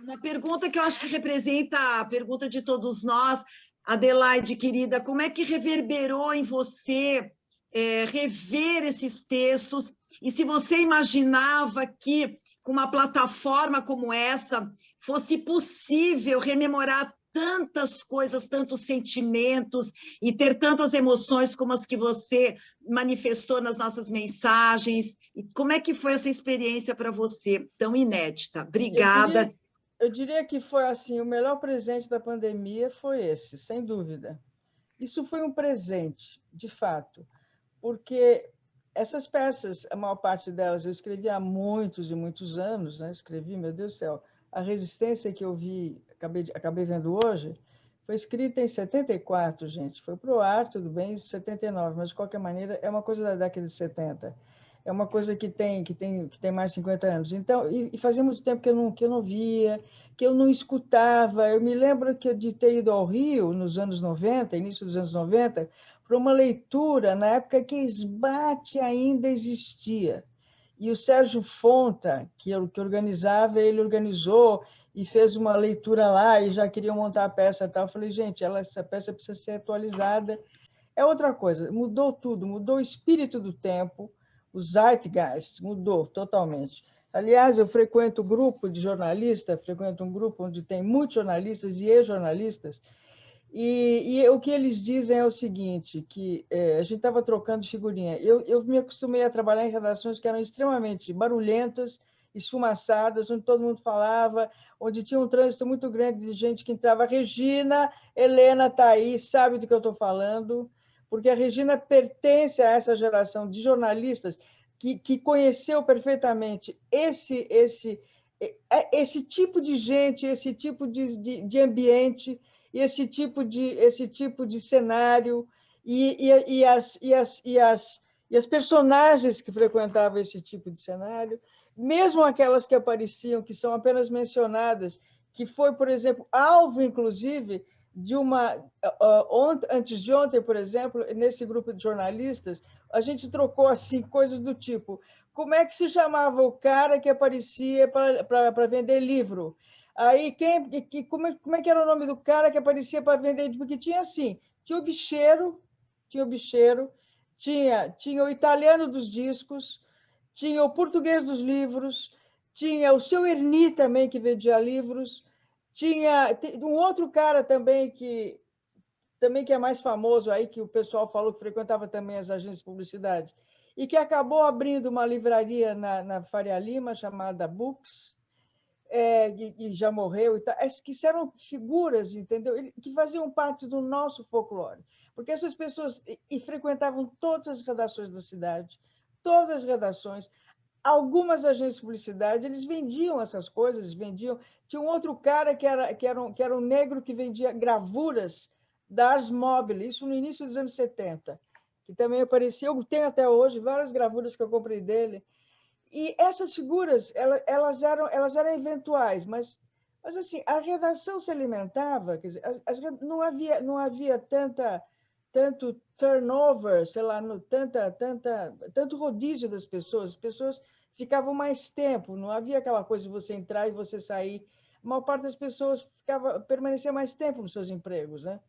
Uma pergunta que eu acho que representa a pergunta de todos nós, Adelaide, querida, como é que reverberou em você rever esses textos? E se você imaginava que, com uma plataforma como essa, fosse possível rememorar tantas coisas, tantos sentimentos e ter tantas emoções como as que você manifestou nas nossas mensagens? E como é que foi essa experiência para você, tão inédita? Obrigada. Eu diria que foi assim, o melhor presente da pandemia foi esse, sem dúvida. Isso foi um presente, de fato, porque essas peças, a maior parte delas, eu escrevi há muitos e muitos anos, né? Escrevi, meu Deus do céu, a Resistência que eu vi, acabei vendo hoje, foi escrita em 74, gente. Foi para o ar, tudo bem, em 79, mas de qualquer maneira é uma coisa da década de 70. É uma coisa que tem mais de 50 anos. Então, e fazia muito tempo que eu não via, que eu não escutava. Eu me lembro de ter ido ao Rio nos anos 90, início dos anos 90, para uma leitura na época que Esbate ainda existia. E o Sérgio Fonta, que organizava, ele organizou e fez uma leitura lá e já queriam montar a peça e tal. Eu falei, gente, essa peça precisa ser atualizada. É outra coisa, mudou tudo, mudou o espírito do tempo, o zeitgeist mudou totalmente. Aliás, eu frequento um grupo de jornalistas, frequento um grupo onde tem muitos jornalistas e ex-jornalistas, e o que eles dizem é o seguinte, que a gente estava trocando figurinha. Eu me acostumei a trabalhar em redações que eram extremamente barulhentas, esfumaçadas, onde todo mundo falava, onde tinha um trânsito muito grande de gente que entrava. Regina, Helena está aí, sabe do que eu estou falando, porque a Regina pertence a essa geração de jornalistas que conheceu perfeitamente esse tipo de gente, esse tipo de ambiente, esse tipo de cenário e as personagens que frequentavam esse tipo de cenário, mesmo aquelas que apareciam, que são apenas mencionadas, que foi, por exemplo, alvo, inclusive, de uma... Antes de ontem, por exemplo, nesse grupo de jornalistas, a gente trocou assim coisas do tipo: como é que se chamava o cara que aparecia para vender livro? Aí, como é que era o nome do cara que aparecia para vender? Porque tinha assim, tinha o bicheiro, tinha o italiano dos discos, tinha o português dos livros, tinha o seu Erni também, que vendia livros, tinha um outro cara também que é mais famoso aí, que o pessoal falou que frequentava também as agências de publicidade, e que acabou abrindo uma livraria na Faria Lima, chamada Books, e já morreu, e tal, que eram figuras, entendeu? Que faziam parte do nosso folclore. Porque essas pessoas frequentavam todas as redações da cidade, todas as redações, algumas agências de publicidade, eles vendiam essas coisas, vendiam. Tinha um outro cara que era um negro que vendia gravuras da Ars Mobile, isso no início dos anos 70, que também aparecia. Eu tenho até hoje várias gravuras que eu comprei dele. E essas figuras, elas eram eventuais, mas assim, a redação se alimentava, quer dizer, não havia tanto turnover, sei lá, tanto rodízio das pessoas. As pessoas ficavam mais tempo, não havia aquela coisa de você entrar e você sair. A maior parte das pessoas permanecia mais tempo nos seus empregos, né?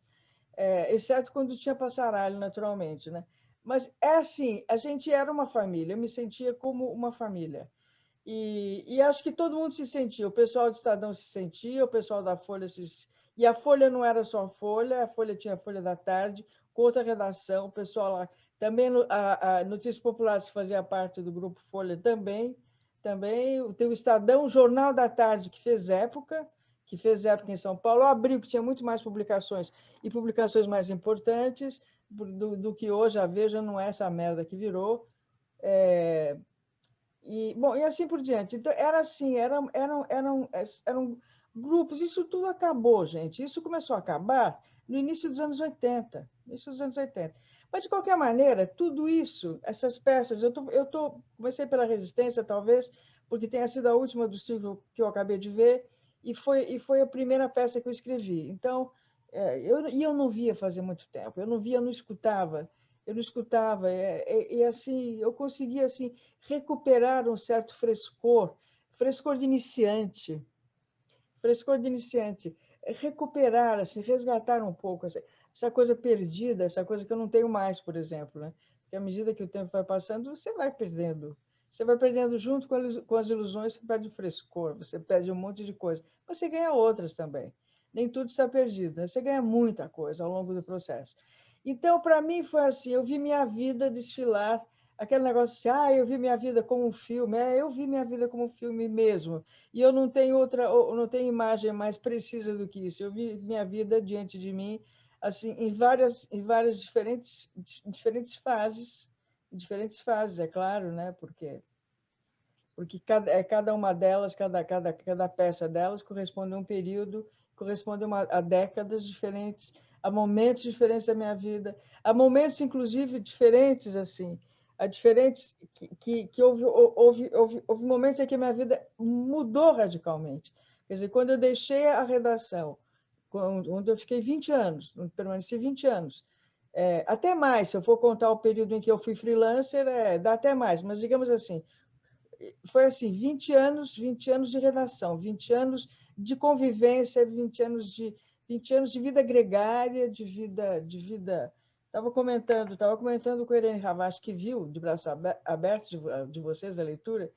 Exceto quando tinha passaralho, naturalmente, né? Mas é assim, a gente era uma família, eu me sentia como uma família. E acho que todo mundo se sentia, o pessoal do Estadão se sentia, o pessoal da Folha se... E a Folha não era só a Folha tinha a Folha da Tarde, com outra redação, o pessoal lá... Também a Notícias Populares fazia parte do Grupo Folha também. Tem o Estadão, o Jornal da Tarde, que fez época em São Paulo, o Abril, que tinha muito mais publicações, e publicações mais importantes do que hoje. A Veja não é essa merda que virou. Bom, e assim por diante. Então, era assim, eram grupos. Isso tudo acabou, gente. Isso começou a acabar no início dos anos 80. Início dos anos 80. Mas, de qualquer maneira, tudo isso, essas peças... Comecei pela Resistência, talvez, porque tenha sido a última do ciclo que eu acabei de ver, e foi a primeira peça que eu escrevi. Então, eu não via fazia muito tempo. Eu não escutava. E assim, eu conseguia assim, recuperar um certo frescor de iniciante, frescor de iniciante, recuperar, assim, resgatar um pouco essa coisa perdida, essa coisa que eu não tenho mais, por exemplo, né? Porque à medida que o tempo vai passando, você vai perdendo. Você vai perdendo junto com as ilusões, você perde o frescor, você perde um monte de coisa. Mas você ganha outras também. Nem tudo está perdido, né? Você ganha muita coisa ao longo do processo. Então, para mim, foi assim, eu vi minha vida desfilar, aquele negócio assim, eu vi minha vida como um filme, eu vi minha vida como um filme mesmo, e eu não tenho não tenho imagem mais precisa do que isso, eu vi minha vida diante de mim, assim, em várias diferentes fases, é claro, né, porque cada uma delas, cada peça delas corresponde a um período, corresponde a décadas diferentes, a momentos diferentes da minha vida, a momentos, inclusive, diferentes, assim, a diferentes que houve momentos em que a minha vida mudou radicalmente. Quer dizer, quando eu deixei a redação, onde eu fiquei 20 anos, permaneci 20 anos, até mais, se eu for contar o período em que eu fui freelancer, dá até mais, mas digamos assim, foi assim, 20 anos de redação, 20 anos de convivência, 20 anos de vida gregária, de vida. Estava comentando com a Irene Ravache, que viu de braços abertos de vocês da leitura,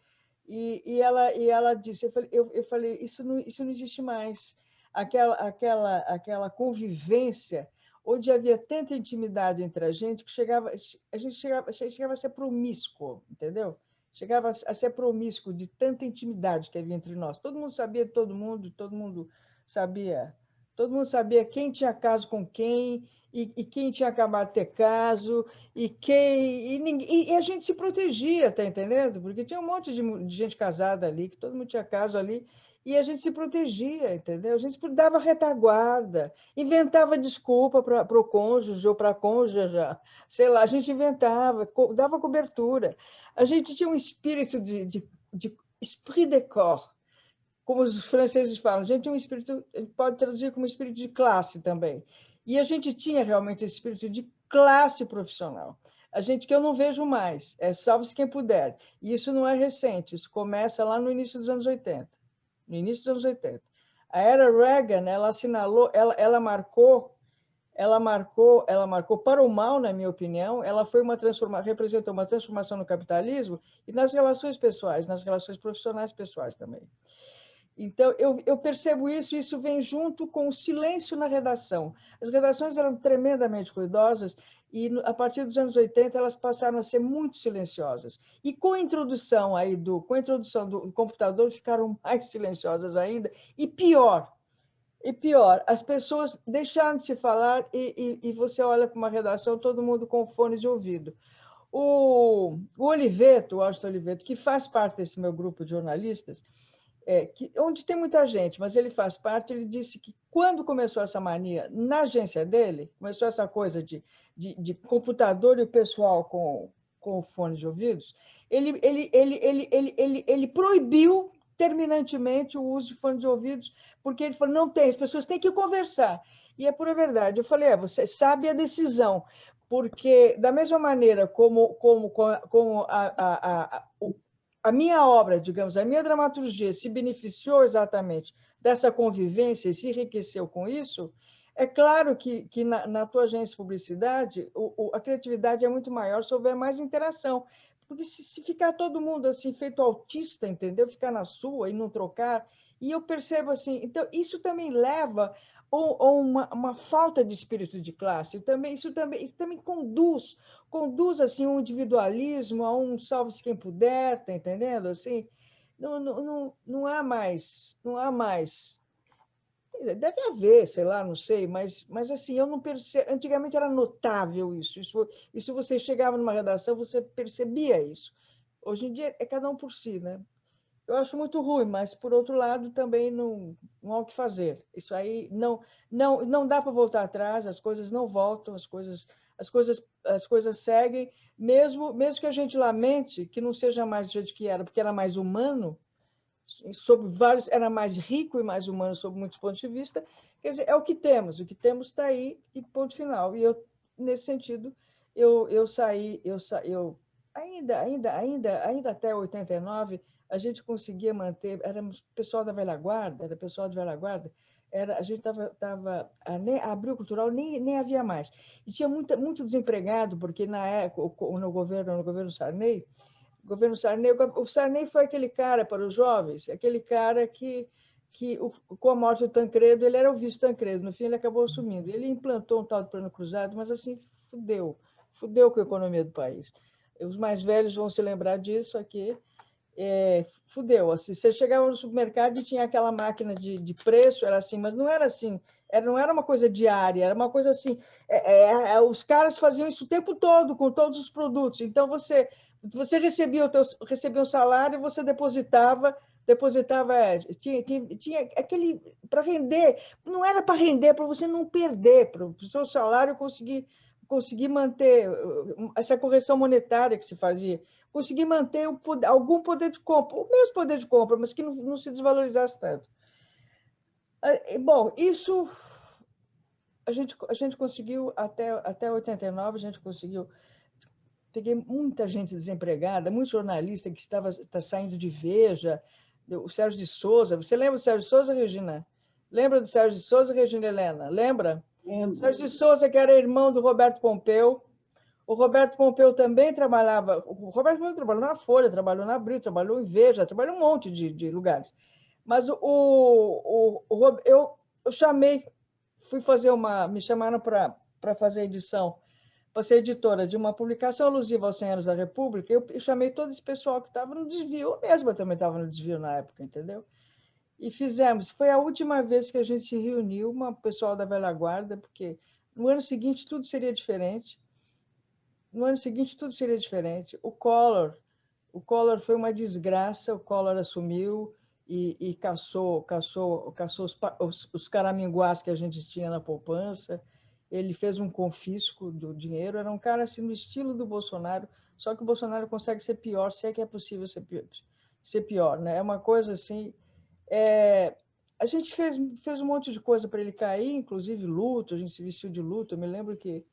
e ela disse, eu falei, isso não existe mais. Aquela convivência onde havia tanta intimidade entre a gente que a gente chegava a ser promíscuo, entendeu? Chegava a ser promíscuo de tanta intimidade que havia entre nós. Todo mundo sabia de todo mundo sabia quem tinha caso com quem, e quem tinha acabado de ter caso, e a gente se protegia, tá entendendo? Porque tinha um monte de gente casada ali, que todo mundo tinha caso ali, e a gente se protegia, entendeu? A gente dava retaguarda, inventava desculpa para o cônjuge ou para a cônjuge, sei lá, a gente inventava, dava cobertura. A gente tinha um espírito de esprit de corps, como os franceses falam. A gente tinha um espírito, a gente pode traduzir como espírito de classe também. E a gente tinha realmente esse espírito de classe profissional. A gente que eu não vejo mais, salve-se quem puder. E isso não é recente, isso começa lá no início dos anos 80. No início dos anos 80. A era Reagan, ela assinalou, ela marcou para o mal, na minha opinião, ela foi representou uma transformação no capitalismo e nas relações pessoais, nas relações profissionais pessoais também. Então, eu percebo isso, e isso vem junto com o silêncio na redação. As redações eram tremendamente ruidosas e, a partir dos anos 80, elas passaram a ser muito silenciosas. E com a introdução do computador, ficaram mais silenciosas ainda, e pior, as pessoas deixaram de se falar e você olha para uma redação, todo mundo com fones de ouvido. O Oliveto, o Austin Oliveto, que faz parte desse meu grupo de jornalistas, onde tem muita gente, mas ele faz parte, ele disse que quando começou essa mania na agência dele, começou essa coisa de computador e o pessoal com fone de ouvidos, ele proibiu terminantemente o uso de fone de ouvidos, porque ele falou, não tem, as pessoas têm que conversar. E é pura verdade. Eu falei, você sabe a decisão, porque da mesma maneira como a minha obra, digamos, a minha dramaturgia se beneficiou exatamente dessa convivência e se enriqueceu com isso, é claro que na tua agência de publicidade a criatividade é muito maior se houver mais interação. Porque se ficar todo mundo assim, feito autista, entendeu? Ficar na sua e não trocar. E eu percebo assim, então isso também leva a uma falta de espírito de classe. Isso também conduz assim um individualismo, a um salve-se quem puder, tá entendendo? Assim, não há mais. Deve haver, sei lá, não sei, mas assim, eu não percebo. Antigamente era notável isso. Isso você chegava numa redação, você percebia isso. Hoje em dia é cada um por si, né? Eu acho muito ruim, mas por outro lado também não há o que fazer. Isso aí não dá para voltar atrás, as coisas não voltam, as coisas seguem, mesmo que a gente lamente que não seja mais do jeito que era, porque era mais humano, era mais rico e mais humano sob muitos pontos de vista. Quer dizer, é o que temos está aí e ponto final. E eu, nesse sentido, eu saí, ainda até 89, a gente conseguia manter, éramos pessoal da velha guarda, era pessoal de velha guarda, a gente abril cultural nem havia mais. E tinha muito desempregado, porque na época, no governo Sarney, o Sarney foi aquele cara para os jovens, aquele cara que com a morte do Tancredo, ele era o vice Tancredo, no fim ele acabou assumindo. Ele implantou um tal de plano cruzado, mas assim, fudeu com a economia do país. Os mais velhos vão se lembrar disso aqui. Fudeu. Assim, você chegava no supermercado e tinha aquela máquina de preço, era assim, mas não era assim, não era uma coisa diária, era uma coisa assim. Os caras faziam isso o tempo todo, com todos os produtos. Então, você recebia recebia um salário e você depositava tinha aquele para render, não era para render, para você não perder, para o seu salário conseguir manter essa correção monetária que se fazia, conseguir manter algum poder de compra, o mesmo poder de compra, mas que não se desvalorizasse tanto. Bom, isso a gente conseguiu até 89, a gente conseguiu. Peguei muita gente desempregada, muito jornalista que está saindo de Veja, o Sérgio de Souza. Você lembra do Sérgio de Souza, Regina? Lembra do Sérgio de Souza, Regina Helena? Lembra? Lembro. Sérgio de Souza, que era irmão do Roberto Pompeu. O Roberto Pompeu também trabalhava. O Roberto Pompeu trabalhou na Folha, trabalhou na Abril, trabalhou em Veja, trabalhou em um monte de lugares. Mas eu chamei, me chamaram para fazer edição, para ser editora de uma publicação alusiva aos 100 anos da República. Eu chamei todo esse pessoal que estava no desvio, eu mesma também estava no desvio na época, entendeu? E fizemos. Foi a última vez que a gente se reuniu, uma pessoal da velha guarda, porque no ano seguinte tudo seria diferente. No ano seguinte tudo seria diferente. O Collor foi uma desgraça. O Collor assumiu e caçou os caraminguás que a gente tinha na poupança. Ele fez um confisco do dinheiro. Era um cara assim no estilo do Bolsonaro, só que o Bolsonaro consegue ser pior, se é que é possível ser pior, né? É uma coisa assim. A gente fez um monte de coisa para ele cair, inclusive luto. A gente se vestiu de luto. Eu me lembro que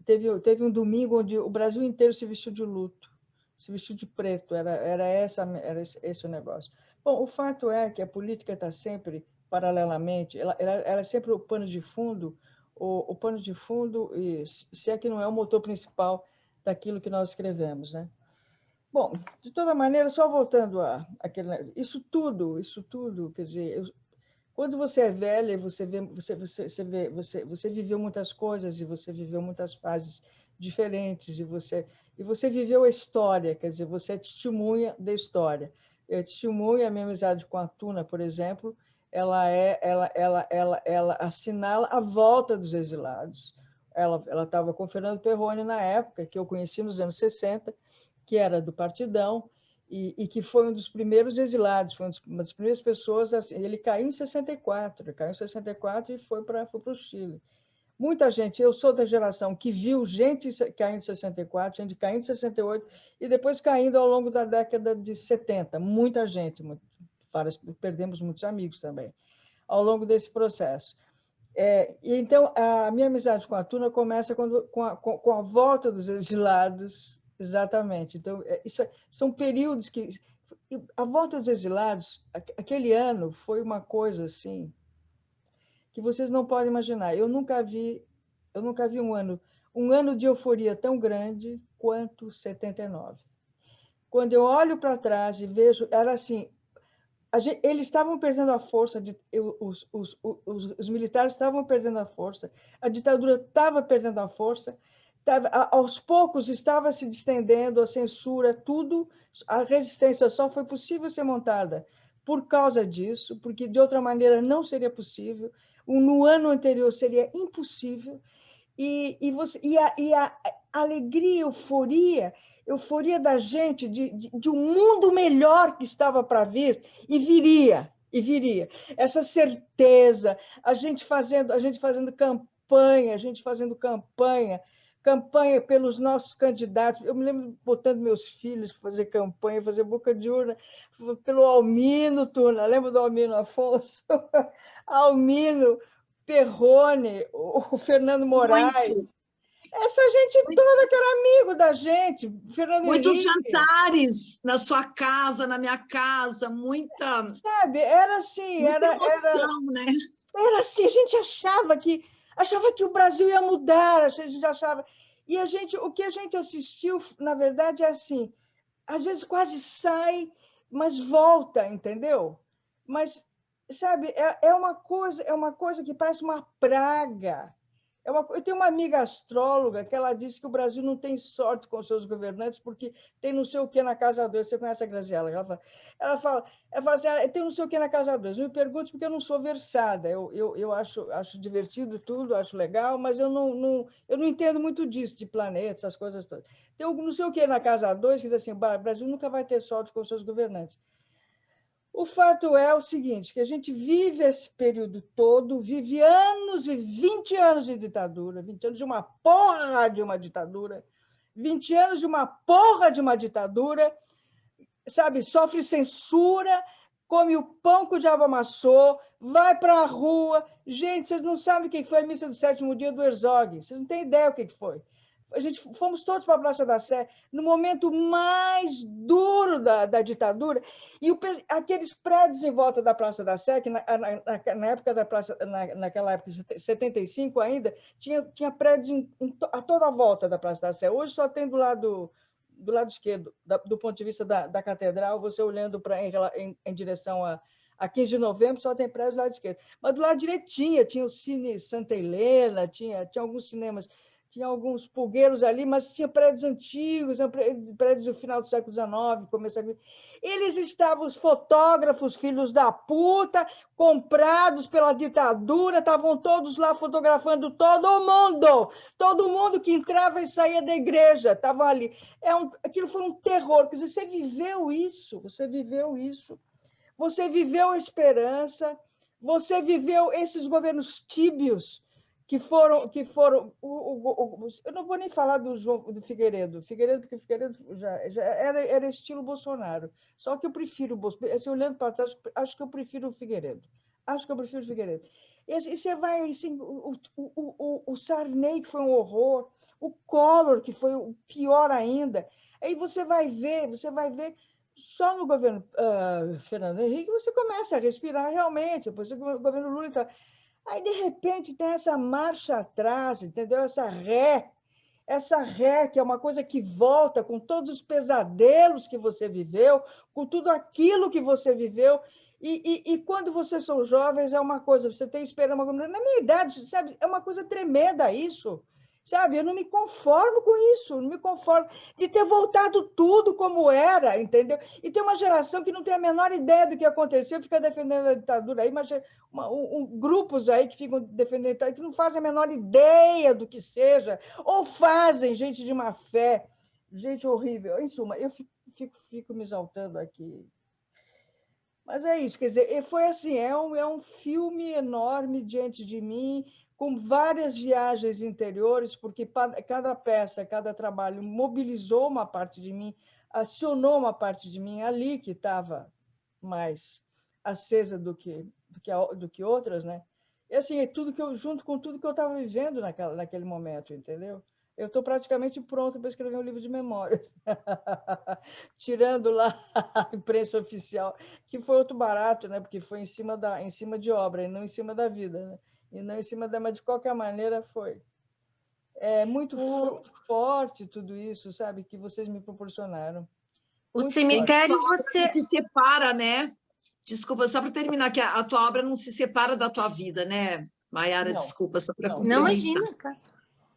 teve um domingo onde o Brasil inteiro se vestiu de luto, se vestiu de preto. Era esse o negócio. Bom, o fato é que a política está sempre paralelamente, ela é sempre o pano de fundo, o pano de fundo, e se é que não é o motor principal daquilo que nós escrevemos, né? Bom, de toda maneira, só voltando àquele, isso tudo, quer dizer, quando você é velha, você viveu muitas coisas e você viveu muitas fases diferentes e você viveu a história, quer dizer, você é testemunha da história. Eu testemunho a minha amizade com a Tuna, por exemplo, ela assinala a volta dos exilados. Ela estava com o Fernando Perrone na época, que eu conheci nos anos 60, que era do Partidão, e que foi um dos primeiros exilados, foi uma das primeiras pessoas. Assim, ele caiu em 64, e foi para o Chile. Muita gente, eu sou da geração que viu gente caindo em 64, gente caindo em 68, e depois caindo ao longo da década de 70. Muita gente, perdemos muitos amigos também, ao longo desse processo. Então, a minha amizade com a Tuna começa com a volta dos exilados. Exatamente. Então, são períodos que... A volta dos exilados, aquele ano, foi uma coisa assim que vocês não podem imaginar. Eu nunca vi um ano de euforia tão grande quanto 79. Quando eu olho para trás e vejo, era assim, eles estavam perdendo a força, os militares estavam perdendo a força, a ditadura estava perdendo a força, aos poucos estava se distendendo a censura, tudo, a resistência só foi possível ser montada por causa disso, porque de outra maneira não seria possível, no ano anterior seria impossível, e a alegria, euforia da gente de um mundo melhor que estava para vir, e viria. Essa certeza, a gente fazendo campanha pelos nossos candidatos. Eu me lembro botando meus filhos para fazer campanha, fazer boca de urna, pelo Almino Tuna, lembra do Almino Afonso? Almino, Perrone, o Fernando Moraes. Essa gente toda que era amigo da gente, Fernando Muitos Henrique. jantares na sua casa, na minha casa, muita, Sabe, era assim, muita emoção, né? era assim, a gente achava que o Brasil ia mudar, a gente achava. E o que a gente assistiu, na verdade, é assim, às vezes quase sai, mas volta, entendeu? Mas, sabe, é uma coisa que parece uma praga. Eu tenho uma amiga astróloga que ela disse que o Brasil não tem sorte com seus governantes porque tem não sei o que na casa 2. Você conhece a Graziella? Ela fala assim, tem não sei o que na casa 2. Me pergunte porque eu não sou versada. Eu acho divertido tudo, acho legal, mas eu não entendo muito disso, de planetas, essas coisas todas. Tem não sei o que na casa 2 que diz assim, o Brasil nunca vai ter sorte com seus governantes. O fato é o seguinte, que a gente vive esse período todo, vive 20 anos de ditadura, 20 anos de uma porra de uma ditadura, 20 anos de uma porra de uma ditadura, sabe, sofre censura, come o pão que o diabo amassou, vai para a rua. Gente, vocês não sabem o que foi a missa do sétimo dia do Herzog, vocês não têm ideia o que foi. Fomos todos para a Praça da Sé no momento mais duro da ditadura, e aqueles prédios em volta da Praça da Sé, que na época da praça, naquela época, 75 ainda, tinha prédios a toda a volta da Praça da Sé. Hoje só tem do lado esquerdo, do ponto de vista da catedral, você olhando em direção a 15 de novembro, só tem prédio do lado esquerdo. Mas do lado direito tinha o Cine Santa Helena, tinha alguns cinemas, tinha alguns pulgueiros ali, mas tinha prédios antigos, prédios do final do século XIX, começo do século XX. Eles estavam, os fotógrafos, filhos da puta, comprados pela ditadura, estavam todos lá fotografando todo mundo que entrava e saía da igreja, estavam ali. Aquilo foi um terror, quer dizer, você viveu isso, você viveu a esperança, você viveu esses governos tíbios, que foram eu não vou nem falar do Figueiredo, porque o Figueiredo já era estilo Bolsonaro, só que eu prefiro, assim, olhando para trás, acho que eu prefiro o Figueiredo, e você vai, assim, o Sarney, que foi um horror, o Collor, que foi o pior ainda, aí você vai ver só no governo Fernando Henrique você começa a respirar realmente, depois o governo Lula e tal. Aí, de repente, tem essa marcha atrás, entendeu? Essa ré, que é uma coisa que volta com todos os pesadelos que você viveu, com tudo aquilo que você viveu. E quando vocês são jovens, é uma coisa, você tem esperança. Na minha idade, sabe, é uma coisa tremenda isso. Sabe, eu não me conformo com isso, não me conformo de ter voltado tudo como era, entendeu? E tem uma geração que não tem a menor ideia do que aconteceu, fica defendendo a ditadura aí, mas grupos aí que ficam defendendo, que não fazem a menor ideia do que seja, ou fazem, gente de má fé, gente horrível. Em suma, eu fico me exaltando aqui. Mas é isso, quer dizer, foi assim, é um filme enorme diante de mim, com várias viagens interiores, porque cada peça, cada trabalho mobilizou uma parte de mim, acionou uma parte de mim ali que estava mais acesa do que outras, né? E assim, junto com tudo que eu estava vivendo naquele momento, entendeu? Eu estou praticamente pronto para escrever um livro de memórias, tirando lá a imprensa oficial, que foi outro barato, né? Porque foi em cima de obra e não em cima da vida, né? E não em cima da, mas de qualquer maneira foi. É muito forte tudo isso, sabe? Que vocês me proporcionaram. O cemitério você se separa, né? Desculpa, só para terminar, que a tua obra não se separa da tua vida, né, Maiara? Desculpa, só para complementar. Não, imagina, cara.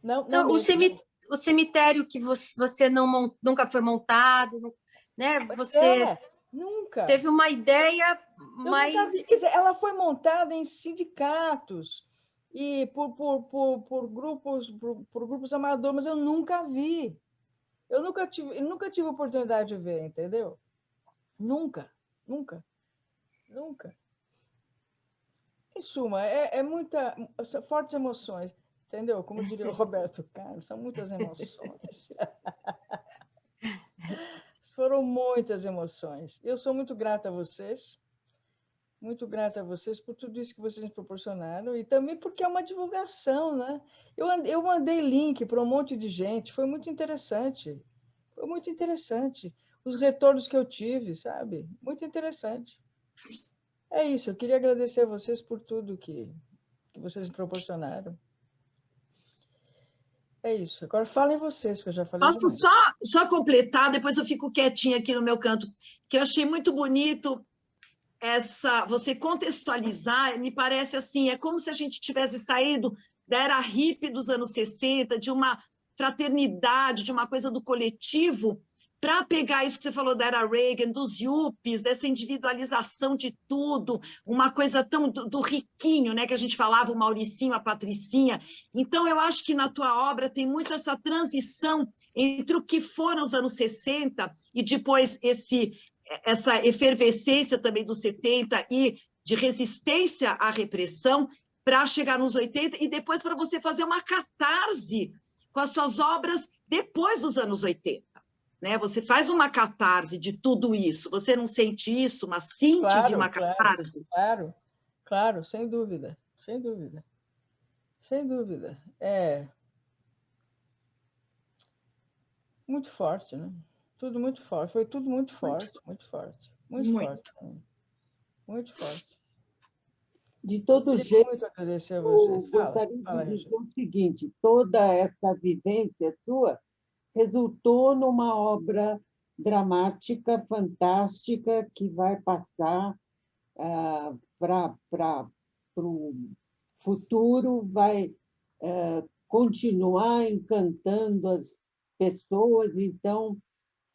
Não, o cemitério que você nunca foi montado, né? Você nunca teve uma ideia, mas ela foi montada em sindicatos e por grupos amadores, mas eu nunca vi. Eu nunca tive oportunidade de ver, entendeu? Nunca. Em suma, são fortes emoções, entendeu? Como diria o Roberto Carlos, são muitas emoções. Foram muitas emoções. Eu sou muito grata a vocês. Muito grata a vocês por tudo isso que vocês me proporcionaram e também porque é uma divulgação, né? Eu mandei link para um monte de gente, foi muito interessante. Foi muito interessante. Os retornos que eu tive, sabe? Muito interessante. É isso, eu queria agradecer a vocês por tudo que vocês me proporcionaram. É isso. Agora falem vocês, que eu já falei Posso demais. só completar, depois eu fico quietinha aqui no meu canto, que eu achei muito bonito você contextualizar, me parece assim, é como se a gente tivesse saído da era hippie dos anos 60, de uma fraternidade, de uma coisa do coletivo, para pegar isso que você falou da era Reagan, dos yuppies, dessa individualização de tudo, uma coisa tão do riquinho, né, que a gente falava, o Mauricinho, a Patricinha. Então, eu acho que na tua obra tem muito essa transição entre o que foram os anos 60 e depois essa efervescência também dos 70 e de resistência à repressão para chegar nos 80 e depois para você fazer uma catarse com as suas obras depois dos anos 80. Né? Você faz uma catarse de tudo isso. Você não sente isso? Uma síntese, Claro, uma catarse? claro, sem dúvida, sem dúvida. Sem dúvida. É muito forte, né? Tudo muito forte. Foi tudo muito forte, muito forte. Muito forte. Muito forte. De todo Queria jeito, muito agradecer a eu você. gostaria Fala, de dizer Regina. o seguinte: toda essa vivência sua resultou numa obra dramática, fantástica, que vai passar para o futuro, vai continuar encantando as pessoas. Então,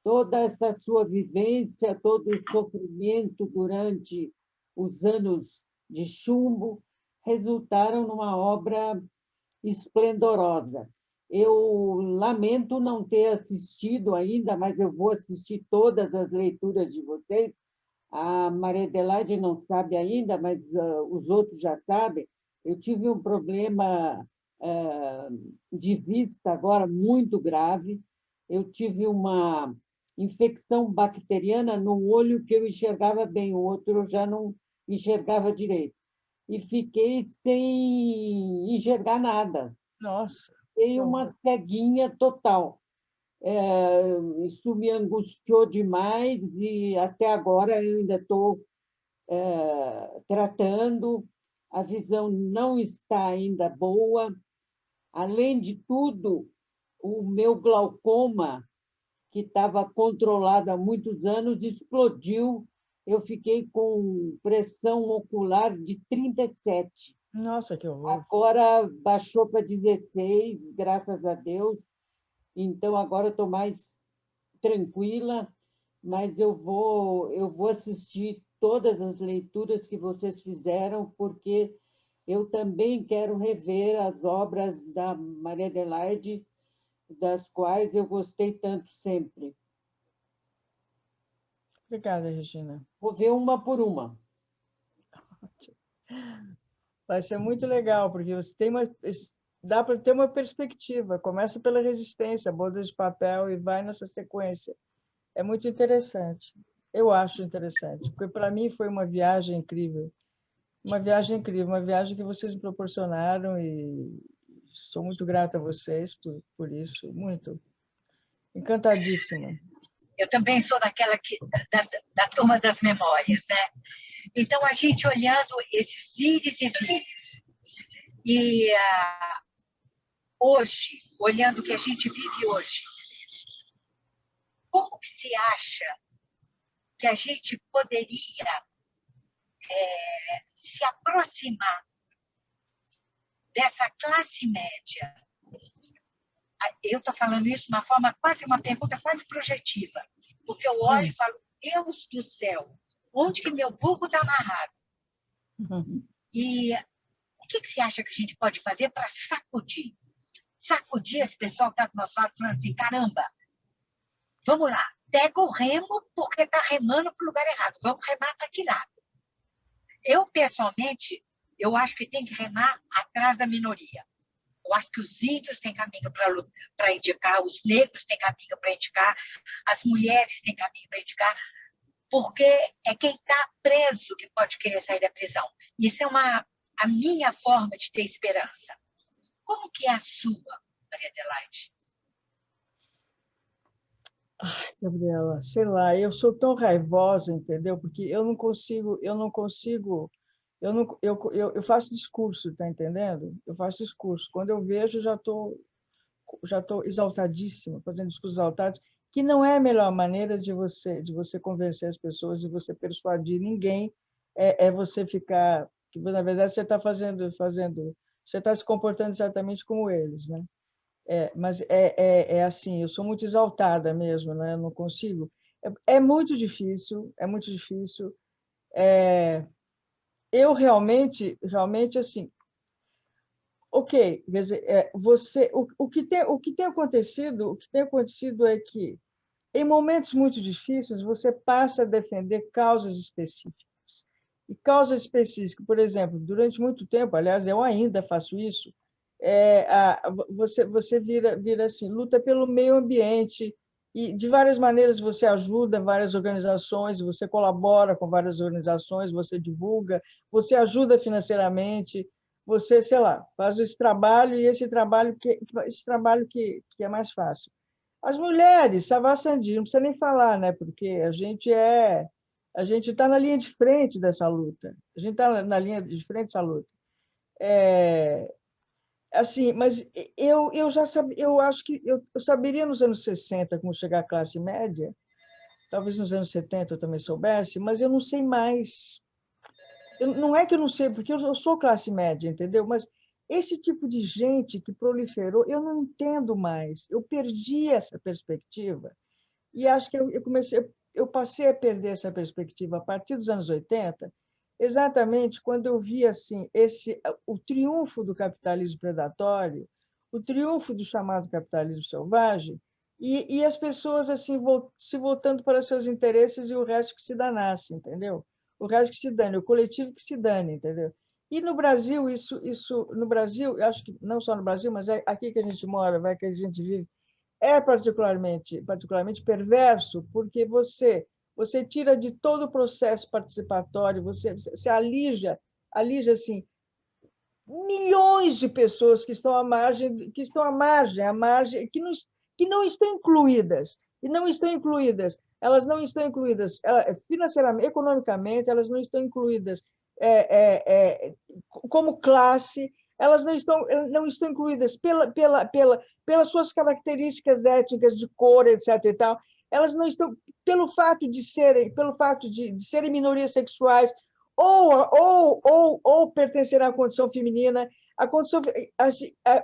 toda essa sua vivência, todo o sofrimento durante os anos de chumbo, resultaram numa obra esplendorosa. Eu lamento não ter assistido ainda, mas eu vou assistir todas as leituras de vocês. A Maria Adelaide não sabe ainda, mas os outros já sabem. Eu tive um problema de vista agora muito grave. Eu tive uma infecção bacteriana no olho que eu enxergava bem, o outro eu já não enxergava direito. E fiquei sem enxergar nada. Nossa. Fiquei uma ceguinha total. Isso me angustiou demais e até agora eu ainda estou tratando. A visão não está ainda boa. Além de tudo, o meu glaucoma, que estava controlado há muitos anos, explodiu. Eu fiquei com pressão ocular de 37. Nossa, que horror. Agora baixou para 16, graças a Deus. Então, agora estou mais tranquila, mas eu vou assistir todas as leituras que vocês fizeram, porque eu também quero rever as obras da Maria Adelaide, das quais eu gostei tanto sempre. Obrigada, Regina. Vou ver uma por uma. Vai ser muito legal, porque você dá para ter uma perspectiva. Começa pela resistência, boda de papel e vai nessa sequência. É muito interessante. Eu acho interessante, porque para mim foi uma viagem incrível. Uma viagem incrível, uma viagem que vocês me proporcionaram e sou muito grata a vocês por isso, muito. Encantadíssima. Eu também sou da turma das memórias, né? Então, a gente olhando esses ires e vires, e hoje, olhando o que a gente vive hoje, como que se acha que a gente poderia se aproximar dessa classe média? Eu estou falando isso de uma forma quase, uma pergunta quase projetiva, porque eu olho e falo, Deus do céu, onde que meu burro está amarrado? E o que você acha que a gente pode fazer para sacudir? Sacudir esse pessoal que está do nosso lado, falando assim, caramba, vamos lá, pega o remo porque está remando para o lugar errado, vamos remar para que lado? Eu, pessoalmente, eu acho que tem que remar atrás da minoria. Eu acho que os índios têm caminho para indicar, os negros têm caminho para indicar, as mulheres têm caminho para indicar. porque é quem está preso que pode querer sair da prisão. Isso é a minha forma de ter esperança. Como que é a sua, Maria Adelaide? Gabriela, sei lá, eu sou tão raivosa, entendeu? Porque eu não consigo, eu faço discurso, tá entendendo? Eu faço discurso. Quando eu vejo, já tô exaltadíssima, fazendo discursos exaltados, que não é a melhor maneira de você convencer as pessoas, de você persuadir ninguém, é você ficar, que na verdade você está você está se comportando exatamente como eles, né? Mas é assim, eu sou muito exaltada mesmo, né? Eu não consigo. É muito difícil, é muito difícil. Eu realmente, assim, ok, quer dizer, o que tem acontecido é que, em momentos muito difíceis, você passa a defender causas específicas. E causas específicas, por exemplo, durante muito tempo, aliás, eu ainda faço isso, você vira assim, luta pelo meio ambiente, e de várias maneiras você ajuda várias organizações, você colabora com várias organizações, você divulga, você ajuda financeiramente, você, sei lá, faz esse trabalho, e esse trabalho que é mais fácil. As mulheres, Savas Sandi, não precisa nem falar, né? Porque a gente está na linha de frente dessa luta. A gente está na linha de frente dessa luta. Assim, mas eu já sabia, eu acho que eu saberia nos anos 60 como chegar à classe média, talvez nos anos 70 eu também soubesse, mas eu não sei mais. Não é que eu não sei, porque eu sou classe média, entendeu? Mas esse tipo de gente que proliferou, eu não entendo mais. Eu perdi essa perspectiva e acho que eu passei a perder essa perspectiva a partir dos anos 80, exatamente quando eu vi assim o triunfo do capitalismo predatório, o triunfo do chamado capitalismo selvagem, e as pessoas assim se voltando para seus interesses e o resto que se danasse, entendeu? O resto que se dane, o coletivo que se dane, entendeu? E no Brasil, no Brasil, eu acho que não só no Brasil, mas aqui que a gente mora, que a gente vive, é particularmente perverso, porque você tira de todo o processo participatório, você alija assim milhões de pessoas que estão à margem, que não estão incluídas, e não estão incluídas, elas não estão incluídas financeiramente, economicamente, elas não estão incluídas como classe, elas não estão incluídas pelas suas características étnicas de cor, etc. e tal, elas não estão pelo fato de serem minorias sexuais ou pertencer à condição feminina.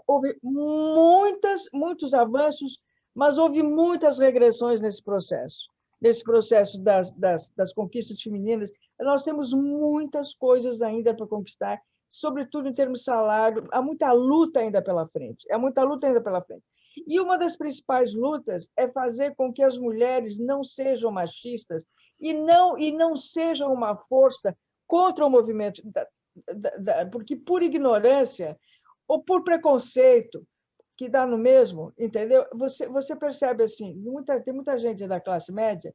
Houve muitos avanços, mas houve muitas regressões nesse processo das conquistas femininas. Nós temos muitas coisas ainda para conquistar, sobretudo em termos de salário. Há muita luta ainda pela frente. E uma das principais lutas é fazer com que as mulheres não sejam machistas e não sejam uma força contra o movimento, porque por ignorância ou por preconceito, que dá no mesmo, entendeu? Você percebe assim, tem muita gente da classe média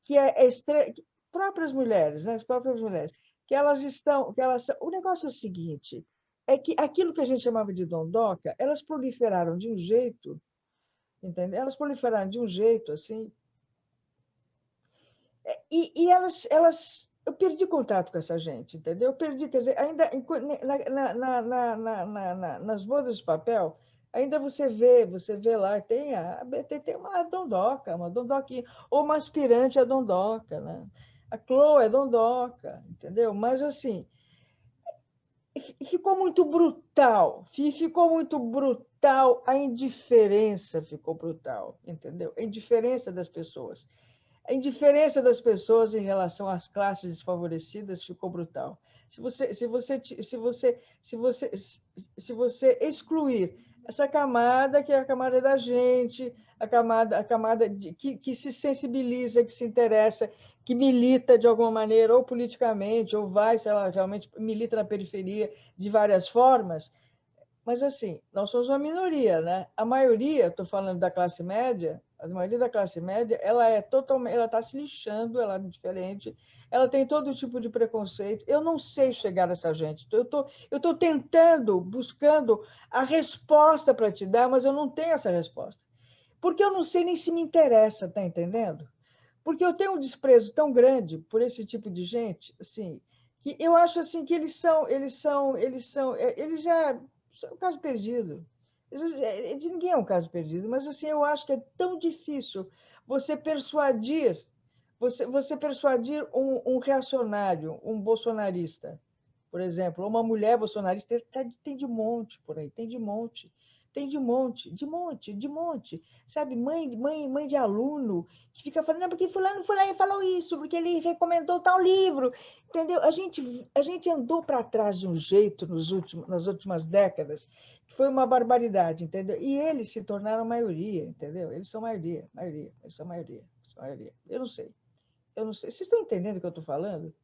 que próprias mulheres, né? As próprias mulheres, o negócio é o seguinte, é que aquilo que a gente chamava de dondoca, elas proliferaram de um jeito, entendeu? Elas proliferaram de um jeito assim, e eu perdi contato com essa gente, entendeu? Eu perdi, quer dizer, ainda nas bodas de papel, ainda você vê lá, tem uma dondoca, ou uma aspirante a dondoca, né? A Chloe é dondoca, entendeu? Mas, assim, ficou muito brutal, a indiferença ficou brutal, entendeu? A indiferença das pessoas. A indiferença das pessoas em relação às classes desfavorecidas ficou brutal. Se você excluir essa camada, que é a camada da gente, a camada que se sensibiliza, que se interessa, que milita de alguma maneira, ou politicamente, ou sei lá, realmente milita na periferia de várias formas, mas assim, nós somos uma minoria, né? A maioria, estou falando da classe média, A maioria da classe média, ela é totalmente, ela está se lixando, ela é diferente, ela tem todo tipo de preconceito. Eu não sei chegar nessa gente. Eu tô tentando, buscando a resposta para te dar, mas eu não tenho essa resposta. Porque eu não sei nem se me interessa, tá entendendo? Porque eu tenho um desprezo tão grande por esse tipo de gente, assim, que eu acho assim que eles já são um caso perdido. De ninguém é um caso perdido, mas assim eu acho que é tão difícil você persuadir, você persuadir um reacionário, um bolsonarista, por exemplo, uma mulher bolsonarista, tem de monte por aí, tem de monte. Tem de monte, de monte, de monte. Sabe, mãe de aluno que fica falando, não, porque fulano foi lá e falou isso, porque ele recomendou tal livro. Entendeu? A gente andou para trás de um jeito nas últimas décadas, que foi uma barbaridade, entendeu? E eles se tornaram maioria, entendeu? Eles são maioria, eles são maioria, são maioria. Eu não sei. Vocês estão entendendo o que eu estou falando?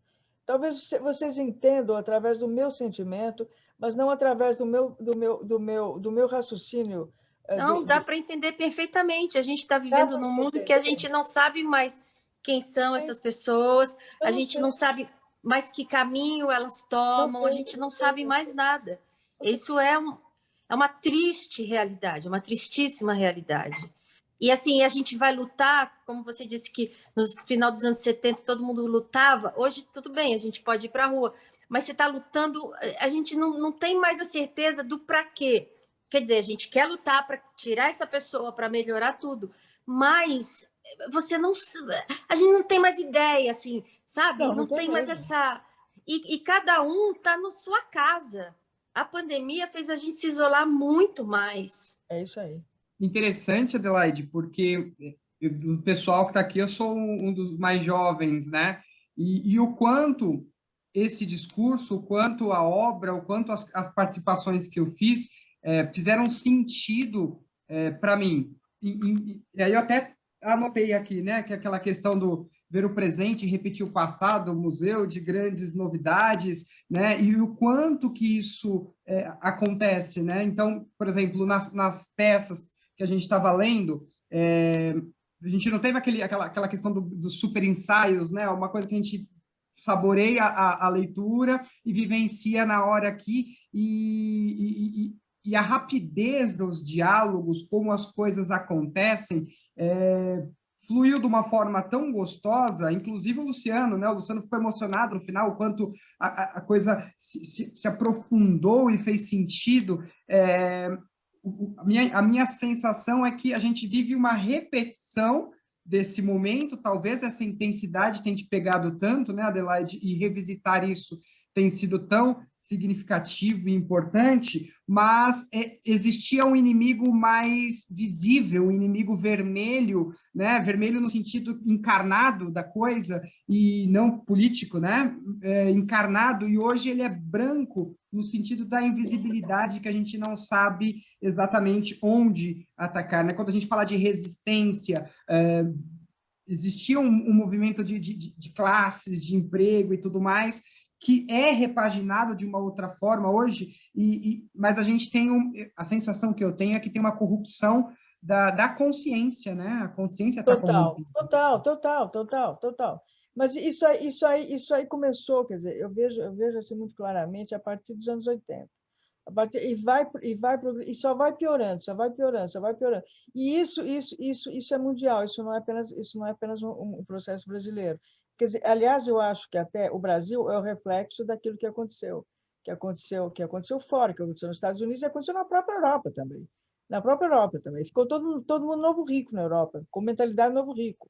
Talvez vocês entendam através do meu sentimento, mas não através do meu raciocínio. Não, dá para entender perfeitamente. A gente está Dá vivendo para num você mundo que a gente entender? não sabe mais quem são essas pessoas, Eu a não gente sei, não sabe mais que caminho elas não tomam, a sei, gente não sabe mais nada. Isso é uma triste realidade, uma tristíssima realidade. E assim, a gente vai lutar, como você disse que no final dos anos 70 todo mundo lutava, hoje tudo bem, a gente pode ir para a rua, mas você está lutando, a gente não tem mais a certeza do para quê. Quer dizer, a gente quer lutar para tirar essa pessoa, para melhorar tudo, mas você não, a gente não tem mais ideia, assim, sabe? não Não tem tem mais mesmo. essa. E cada um está na sua casa. A pandemia fez a gente se isolar muito mais. É isso aí. Interessante, Adelaide, porque do pessoal que está aqui, eu sou um dos mais jovens, né? E o quanto esse discurso, o quanto a obra, o quanto as participações que eu fiz fizeram sentido para mim. E aí eu até anotei aqui, né, que é aquela questão do ver o presente e repetir o passado, o museu de grandes novidades, né, e o quanto que isso acontece, né? Então, por exemplo, nas peças que a gente estava lendo, a gente não teve aquela questão dos super ensaios, né? Uma coisa que a gente saboreia a leitura e vivencia na hora aqui, e a rapidez dos diálogos, como as coisas acontecem, fluiu de uma forma tão gostosa, inclusive o Luciano, né? O Luciano ficou emocionado no final, o quanto a coisa se aprofundou e fez sentido. A minha sensação é que a gente vive uma repetição desse momento, talvez essa intensidade tenha te pegado tanto, né, Adelaide, e revisitar isso tem sido tão significativo e importante, mas existia um inimigo mais visível, um inimigo vermelho, né, vermelho no sentido encarnado da coisa, e não político, né, encarnado, e hoje ele é branco, no sentido da invisibilidade, que a gente não sabe exatamente onde atacar, né? Quando a gente fala de resistência, existia um movimento de classes, de emprego e tudo mais, que é repaginado de uma outra forma hoje, mas a gente tem a sensação que eu tenho é que tem uma corrupção da consciência, né? A consciência está corrompida. Total. Mas isso aí começou, quer dizer, eu vejo assim muito claramente a partir dos anos 80. E só vai piorando. E isso é mundial, isso não é apenas um processo brasileiro. Quer dizer, aliás, eu acho que até o Brasil é o reflexo daquilo que aconteceu fora, que aconteceu nos Estados Unidos e aconteceu na própria Europa também. Ficou todo mundo novo rico na Europa, com mentalidade novo rico.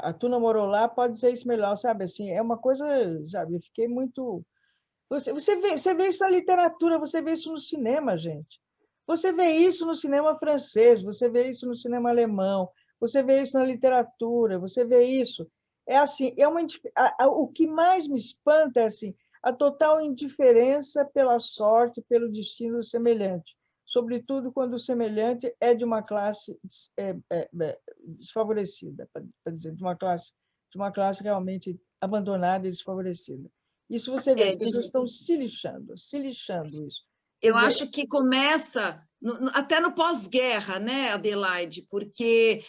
A Tuna morou lá, pode dizer isso melhor, sabe? Assim, é uma coisa, sabe? Eu fiquei muito... Você vê isso na literatura, você vê isso no cinema, gente. Você vê isso no cinema francês, você vê isso no cinema alemão, você vê isso na literatura, você vê isso. É assim, o que mais me espanta é assim, a total indiferença pela sorte, pelo destino do semelhante, sobretudo quando o semelhante é de uma classe desfavorecida, para dizer, de uma classe realmente abandonada e desfavorecida. Isso você vê, as pessoas estão se lixando isso. Eu acho que começa até no pós-guerra, né, Adelaide? Porque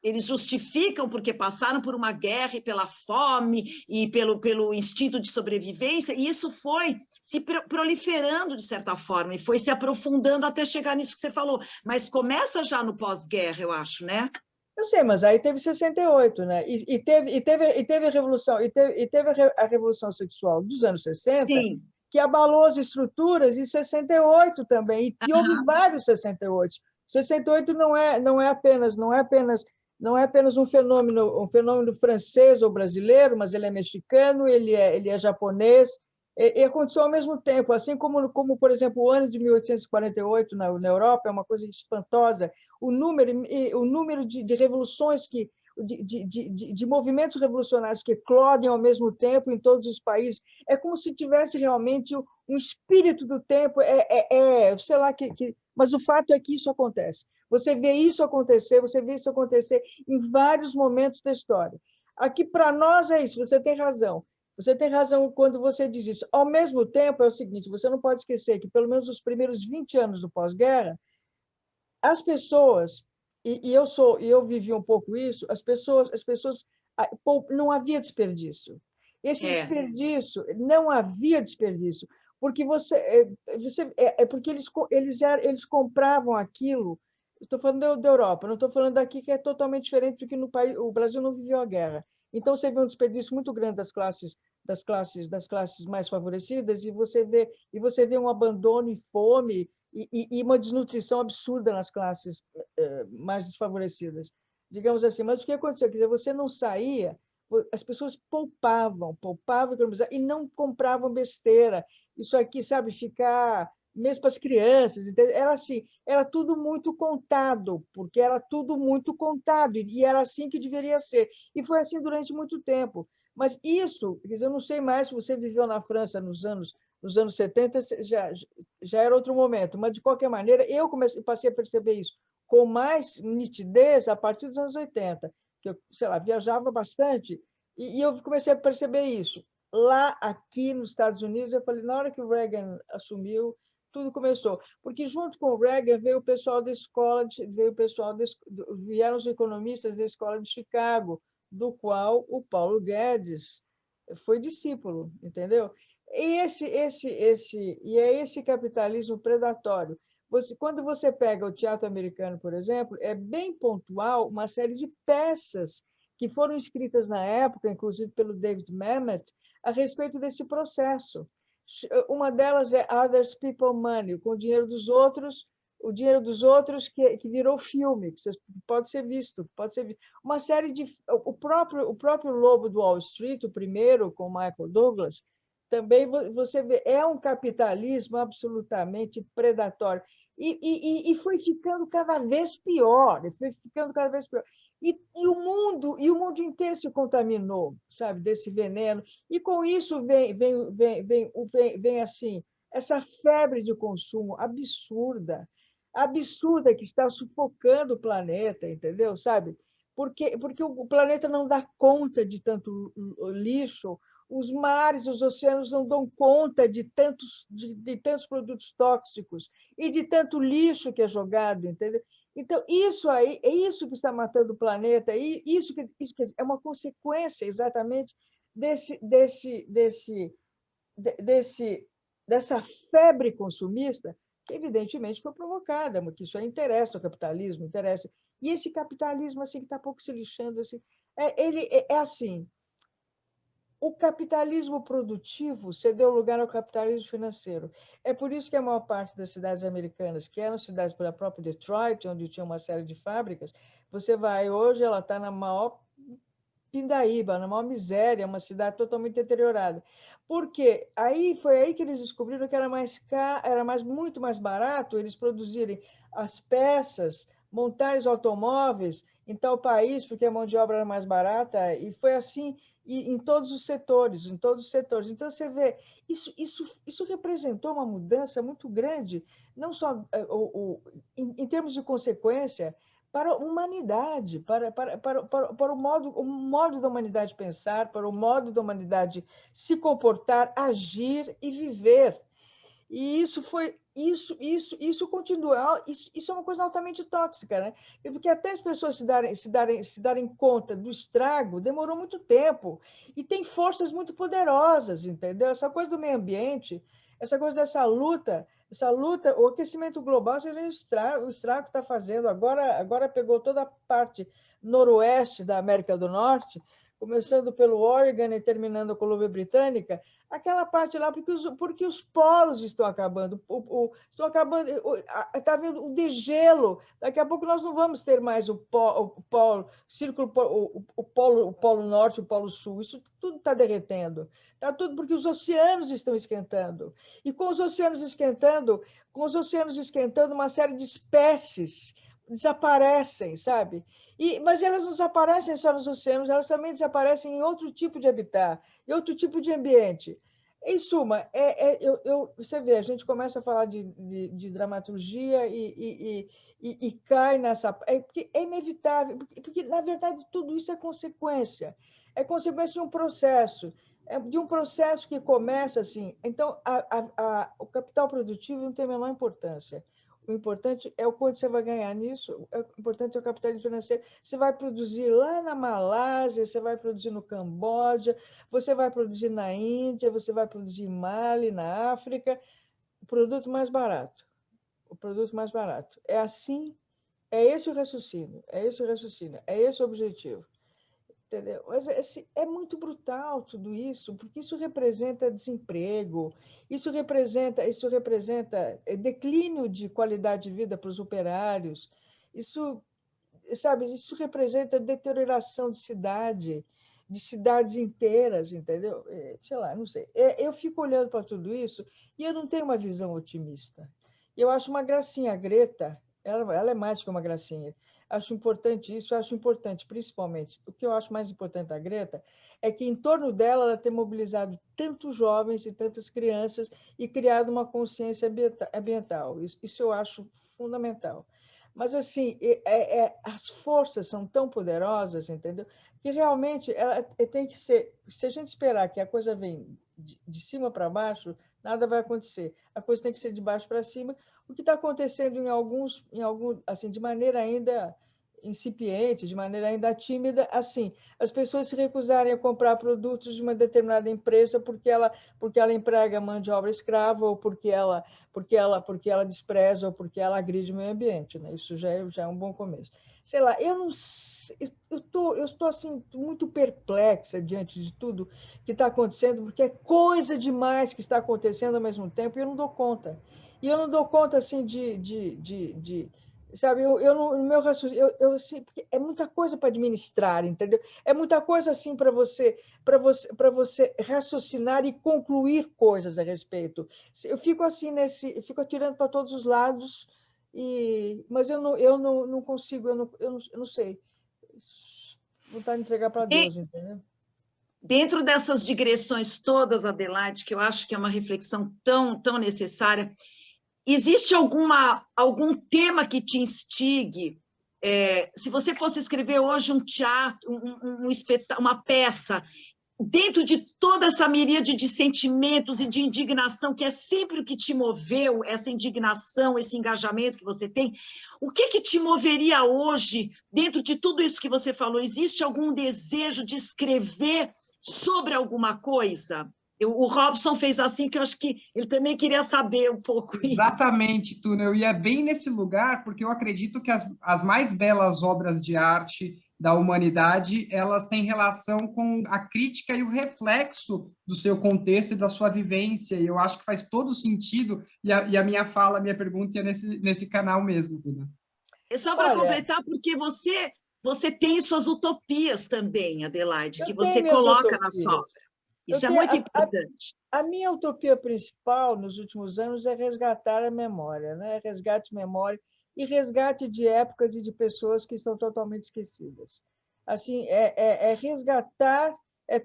eles justificam porque passaram por uma guerra e pela fome e pelo instinto de sobrevivência, e isso foi se proliferando de certa forma e foi se aprofundando até chegar nisso que você falou. Mas começa já no pós-guerra, eu acho, né? Eu sei, mas aí teve 68, né? E teve a revolução, a revolução sexual dos anos 60, Sim. que abalou as estruturas em 68 também, e houve vários 68. 68 não é apenas um fenômeno francês ou brasileiro, mas ele é mexicano, ele é japonês, e aconteceu ao mesmo tempo, assim como, por exemplo, o ano de 1848 na Europa é uma coisa espantosa. O número de revoluções de movimentos revolucionários que eclodem ao mesmo tempo em todos os países, é como se tivesse realmente um espírito do tempo, sei lá, mas o fato é que isso acontece. Você vê isso acontecer em vários momentos da história. Aqui, para nós, é isso, você tem razão. Você tem razão quando você diz isso. Ao mesmo tempo, é o seguinte, você não pode esquecer que, pelo menos os primeiros 20 anos do pós-guerra, as pessoas, e eu vivi um pouco isso, as pessoas não havia desperdício. Esse desperdício, não havia desperdício, porque porque eles compravam aquilo. Estou falando da Europa, não estou falando daqui, que é totalmente diferente, porque no país, o Brasil não viveu a guerra. Então você vê um desperdício muito grande das classes mais favorecidas, e você vê um abandono e fome e uma desnutrição absurda nas classes mais desfavorecidas, digamos assim. Mas o que aconteceu? Quer dizer, você não saía, as pessoas poupavam, economizavam, e não compravam besteira. Isso aqui, sabe, ficar mesmo para as crianças, era assim, era tudo muito contado, porque era tudo muito contado, e era assim que deveria ser. E foi assim durante muito tempo. Mas isso, quer dizer, eu não sei mais se você viveu na França nos anos 70, já era outro momento, mas, de qualquer maneira, passei a perceber isso com mais nitidez a partir dos anos 80, que eu, sei lá, viajava bastante, e eu comecei a perceber isso. Lá, aqui nos Estados Unidos, eu falei, na hora que o Reagan assumiu, tudo começou. Porque, junto com o Reagan, veio o pessoal da escola, vieram os economistas da escola de Chicago, do qual o Paulo Guedes foi discípulo, entendeu? E é esse capitalismo predatório. Quando você pega o teatro americano, por exemplo, é bem pontual uma série de peças que foram escritas na época, inclusive pelo David Mamet, a respeito desse processo. Uma delas é Others People Money, com o dinheiro dos outros que virou filme, que pode ser visto. Uma série de... O próprio Lobo do Wall Street, o primeiro, com Michael Douglas, também você vê, é um capitalismo absolutamente predatório. E foi ficando cada vez pior, E o mundo inteiro se contaminou, sabe, desse veneno. E com isso vem assim, essa febre de consumo absurda que está sufocando o planeta, entendeu? Sabe? Porque o planeta não dá conta de tanto lixo, os mares, os oceanos não dão conta de tantos produtos tóxicos e de tanto lixo que é jogado, entendeu? Então, isso aí é isso que está matando o planeta, e isso é uma consequência exatamente dessa febre consumista, que evidentemente foi provocada, porque isso aí interessa ao capitalismo, interessa. E esse capitalismo assim que está pouco se lixando, assim, ele é assim. O capitalismo produtivo cedeu lugar ao capitalismo financeiro. É por isso que a maior parte das cidades americanas, que eram cidades pela própria Detroit, onde tinha uma série de fábricas, você vai hoje, ela está na maior pindaíba, na maior miséria, uma cidade totalmente deteriorada. Porque foi aí que eles descobriram que era muito mais barato eles produzirem as peças, montarem os automóveis em tal país, porque a mão de obra era mais barata, e foi assim em todos os setores. Então, você vê, isso representou uma mudança muito grande, não só em termos de consequência, para a humanidade, para o modo da humanidade pensar, para o modo da humanidade se comportar, agir e viver. E isso continua. Isso é uma coisa altamente tóxica, né? Porque até as pessoas se darem conta do estrago demorou muito tempo. E tem forças muito poderosas, entendeu? Essa coisa do meio ambiente, essa coisa dessa luta, o aquecimento global, você vê o estrago que está fazendo. Agora pegou toda a parte noroeste da América do Norte, começando pelo Oregon e terminando a Colômbia Britânica, aquela parte lá, porque os polos estão acabando, estão acabando, está havendo o degelo. Daqui a pouco nós não vamos ter mais o polo norte, o polo sul. Isso tudo está derretendo. Está tudo porque os oceanos estão esquentando. E com os oceanos esquentando, uma série de espécies desaparecem, sabe? Mas elas não desaparecem só nos oceanos, elas também desaparecem em outro tipo de habitat, em outro tipo de ambiente. Em suma, você vê, a gente começa a falar de dramaturgia e cai nessa... Porque é inevitável, porque, na verdade, tudo isso é consequência de um processo que começa assim. Então, o capital produtivo não tem a menor importância. O importante é o quanto você vai ganhar nisso, o importante é o capitalismo financeiro. Você vai produzir lá na Malásia, você vai produzir no Camboja, você vai produzir na Índia, você vai produzir em Mali, na África, o produto mais barato. O produto mais barato. É assim, é esse o raciocínio, é esse o objetivo. Entendeu? Mas é muito brutal tudo isso, porque isso representa desemprego, isso representa declínio de qualidade de vida para os operários, isso, sabe, isso representa deterioração de cidades inteiras, entendeu? Sei lá, não sei. Eu fico olhando para tudo isso e eu não tenho uma visão otimista. Eu acho uma gracinha, a Greta, ela é mais que uma gracinha. Acho importante isso, acho importante, principalmente, o que eu acho mais importante da Greta é que em torno dela ela tem mobilizado tantos jovens e tantas crianças e criado uma consciência ambiental. Isso eu acho fundamental. Mas, assim, as forças são tão poderosas, entendeu? Que realmente ela tem que ser... Se a gente esperar que a coisa venha de cima para baixo, nada vai acontecer. A coisa tem que ser de baixo para cima, o que está acontecendo em alguns, assim, de maneira ainda incipiente, de maneira ainda tímida, assim, as pessoas se recusarem a comprar produtos de uma determinada empresa porque ela emprega mão de obra escrava ou porque ela despreza ou porque ela agride o meio ambiente, né? Isso já é um bom começo. Sei lá, eu não sei, eu estou assim muito perplexa diante de tudo que está acontecendo, porque é coisa demais que está acontecendo ao mesmo tempo e eu não dou conta. E eu não dou conta assim sabe, no meu raciocínio, assim, porque é muita coisa para administrar, entendeu? É muita coisa assim para você raciocinar e concluir coisas a respeito. Eu fico assim eu fico atirando para todos os lados mas eu não consigo, eu não sei. Vontade de entregar para Deus, entendeu? Dentro dessas digressões todas, Adelaide, que eu acho que é uma reflexão tão necessária, existe algum tema que te instigue? Se você fosse escrever hoje um teatro, uma peça, dentro de toda essa miríade de sentimentos e de indignação, que é sempre o que te moveu, essa indignação, esse engajamento que você tem, o que te moveria hoje, dentro de tudo isso que você falou? Existe algum desejo de escrever sobre alguma coisa? O Robson fez assim, que eu acho que ele também queria saber um pouco isso. Exatamente, Tuna. Eu ia bem nesse lugar, porque eu acredito que as mais belas obras de arte da humanidade, elas têm relação com a crítica e o reflexo do seu contexto e da sua vivência, e eu acho que faz todo sentido, e a minha pergunta é nesse canal mesmo, Tuna. É só para completar, porque você tem suas utopias também, Adelaide, que você coloca na sua obra. Isso é muito importante. A minha utopia principal nos últimos anos é resgatar a memória, né? Resgate de memória e resgate de épocas e de pessoas que estão totalmente esquecidas. Assim, resgatar,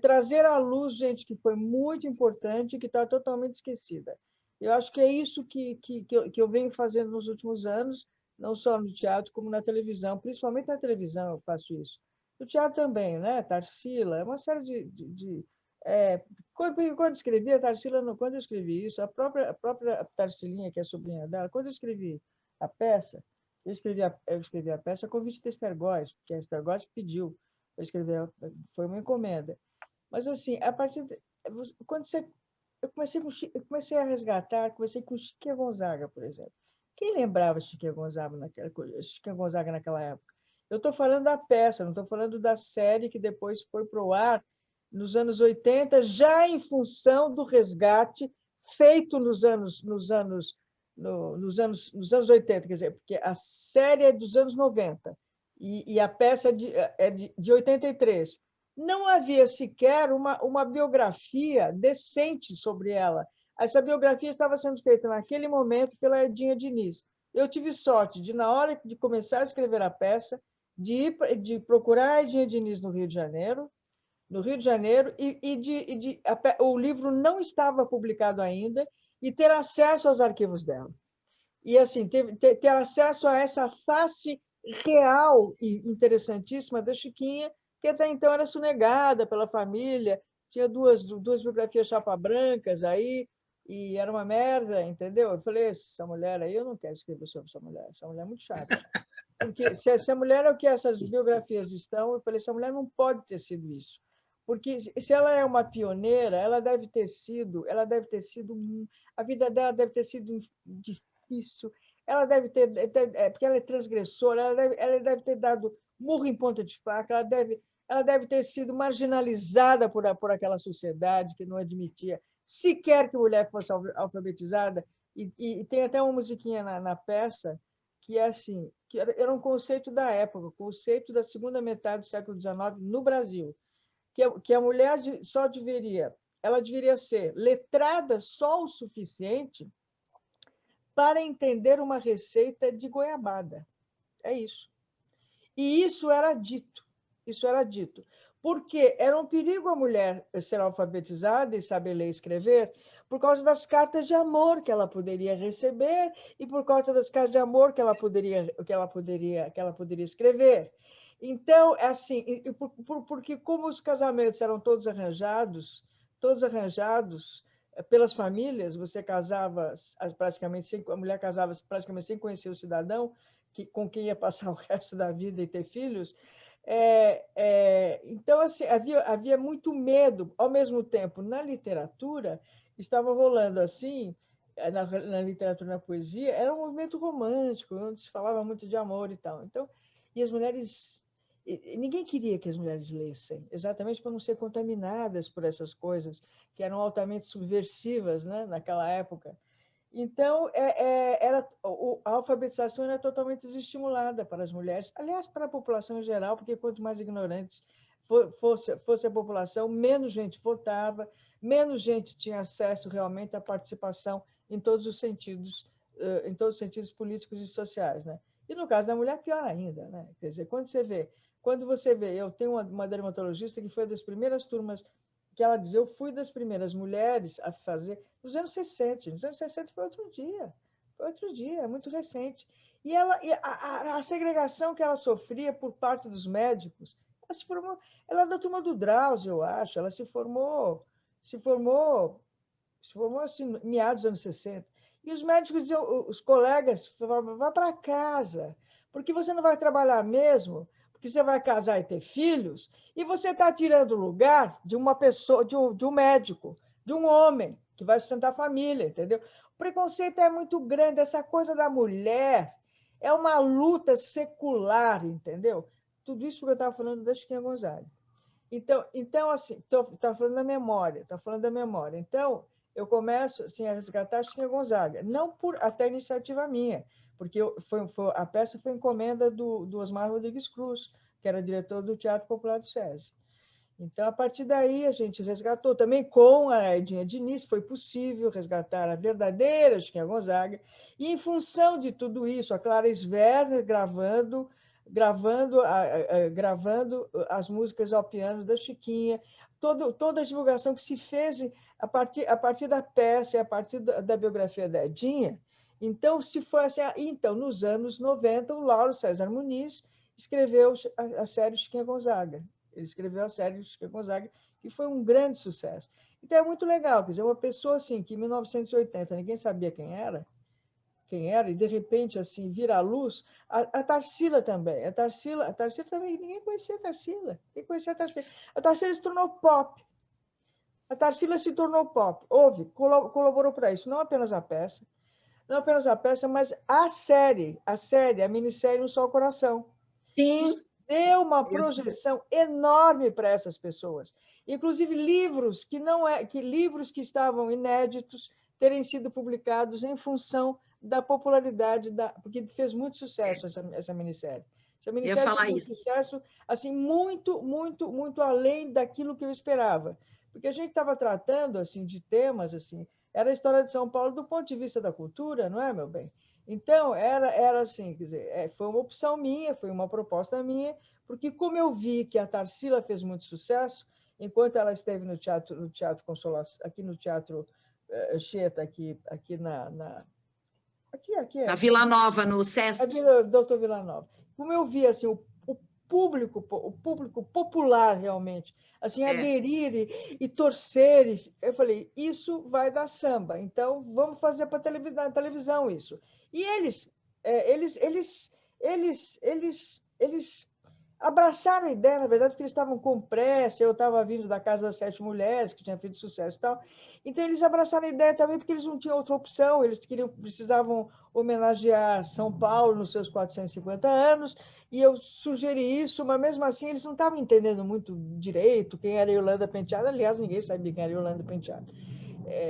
trazer à luz gente que foi muito importante e que está totalmente esquecida. Eu acho que é isso que eu venho fazendo nos últimos anos, não só no teatro, como na televisão. Principalmente na televisão eu faço isso. No teatro também, né? Tarsila, é uma série Quando escrevia, Tarsila, quando eu escrevi isso, a própria Tarsilinha, que é a sobrinha dela, quando eu escrevi a peça, eu escrevi a peça a convite de Estergóis, porque a Estergóis pediu para escrever, foi uma encomenda. Mas, assim, a partir de, quando você, eu comecei a resgatar, comecei com Chiquinha Gonzaga, por exemplo. Quem lembrava Chiquinha Gonzaga naquela época? Eu estou falando da peça, não estou falando da série que depois foi para o ar nos anos 80, já em função do resgate feito nos anos 80, quer dizer, porque a série é dos anos 90 e a peça é de 83. Não havia sequer uma biografia decente sobre ela. Essa biografia estava sendo feita naquele momento pela Edinha Diniz. Eu tive sorte de, na hora de começar a escrever a peça, de procurar a Edinha Diniz no Rio de Janeiro, o livro não estava publicado ainda, e ter acesso aos arquivos dela. E, assim, ter acesso a essa face real e interessantíssima da Chiquinha, que até então era sonegada pela família, tinha duas biografias chapa-brancas aí, e era uma merda, entendeu? Eu falei, essa mulher aí, eu não quero escrever sobre essa mulher é muito chata. Porque se a mulher é o que essas biografias estão, eu falei, essa mulher não pode ter sido isso. Porque se ela é uma pioneira, ela deve ter sido, a vida dela deve ter sido difícil, ela deve ter, porque ela é transgressora, ela deve ter dado murro em ponta de faca, ela deve ter sido marginalizada por aquela sociedade que não admitia sequer que mulher fosse alfabetizada, e tem até uma musiquinha na peça que é assim, que era um conceito da época, conceito da segunda metade do século XIX no Brasil, que a mulher só deveria ser letrada só o suficiente para entender uma receita de goiabada. É isso. E isso era dito. Porque era um perigo a mulher ser alfabetizada e saber ler e escrever por causa das cartas de amor que ela poderia receber e por causa das cartas de amor que ela poderia escrever. Então, assim, porque como os casamentos eram todos arranjados pelas famílias, você casava praticamente a mulher casava praticamente sem conhecer o cidadão com quem ia passar o resto da vida e ter filhos. Então, assim, havia muito medo. Ao mesmo tempo, na literatura, estava rolando assim, na literatura, na poesia, era um movimento romântico, onde se falava muito de amor e tal. Então, e as mulheres... Ninguém queria que as mulheres lessem, exatamente para não ser contaminadas por essas coisas que eram altamente subversivas, né, naquela época. Então, a alfabetização era totalmente desestimulada para as mulheres, aliás, para a população em geral, porque quanto mais ignorantes fosse a população, menos gente votava, menos gente tinha acesso realmente à participação em todos os sentidos políticos e sociais, né? E no caso da mulher, pior ainda, né? Quer dizer, quando você vê, eu tenho uma dermatologista que foi das primeiras turmas, que ela diz, eu fui das primeiras mulheres a fazer, nos anos 60. Nos anos 60 foi outro dia, é muito recente. E a segregação que ela sofria por parte dos médicos, ela é da turma do Drauzio, eu acho, ela se formou assim, meados dos anos 60. E os médicos diziam, os colegas falavam, vá para casa, porque você não vai trabalhar mesmo, porque você vai casar e ter filhos, e você está tirando o lugar de uma pessoa, de um médico, de um homem, que vai sustentar a família, entendeu? O preconceito é muito grande, essa coisa da mulher é uma luta secular, entendeu? Tudo isso porque eu estava falando da Chiquinha Gonzaga. Então assim, está falando da memória, Então, eu começo assim, a resgatar a Chiquinha Gonzaga, não por até iniciativa minha, porque a peça foi encomenda do Osmar Rodrigues Cruz, que era diretor do Teatro Popular do SESI. Então, a partir daí, a gente resgatou. Também com a Edinha Diniz foi possível resgatar a verdadeira Chiquinha Gonzaga, e, em função de tudo isso, a Clara Sverner gravando as músicas ao piano da Chiquinha, toda a divulgação que se fez a partir da peça e a partir da biografia da Edinha. Então, nos anos 90, o Lauro César Muniz escreveu a série Chiquinha Gonzaga. Ele escreveu a série Chiquinha Gonzaga, que foi um grande sucesso. Então, é muito legal, quer dizer, uma pessoa assim, que em 1980 ninguém sabia quem era, e de repente assim vira a luz. A Tarsila também. A Tarsila também, ninguém conhecia a Tarsila. Ninguém conhecia a Tarsila. A Tarsila se tornou pop. A Tarsila se tornou pop. Colaborou para isso, não apenas a peça, mas a série, a minissérie Um Só Coração. Sim. Isso deu uma projeção enorme para essas pessoas. Inclusive livros livros que estavam inéditos terem sido publicados em função da popularidade porque fez muito sucesso essa minissérie. Essa minissérie fez um sucesso assim muito, muito, muito além daquilo que eu esperava, porque a gente estava tratando assim de temas assim, era a história de São Paulo do ponto de vista da cultura, não é, meu bem? Então era assim, quer dizer, foi uma opção minha, foi uma proposta minha, porque como eu vi que a Tarsila fez muito sucesso, enquanto ela esteve no Teatro Consolação, aqui no Teatro Anchieta, aqui Na Vila Nova, no Sesc. Doutor Vila Nova. Como eu vi assim, o público popular realmente, assim, aderir e torcer, eu falei, isso vai dar samba, então vamos fazer para televisão isso. E eles abraçaram a ideia, na verdade, porque eles estavam com pressa, eu estava vindo da Casa das Sete Mulheres, que tinha feito sucesso e tal, então eles abraçaram a ideia também porque eles não tinham outra opção, eles precisavam homenagear São Paulo nos seus 450 anos, e eu sugeri isso, mas mesmo assim eles não estavam entendendo muito direito quem era Yolanda Penteado, aliás, ninguém sabia quem era Yolanda Penteado.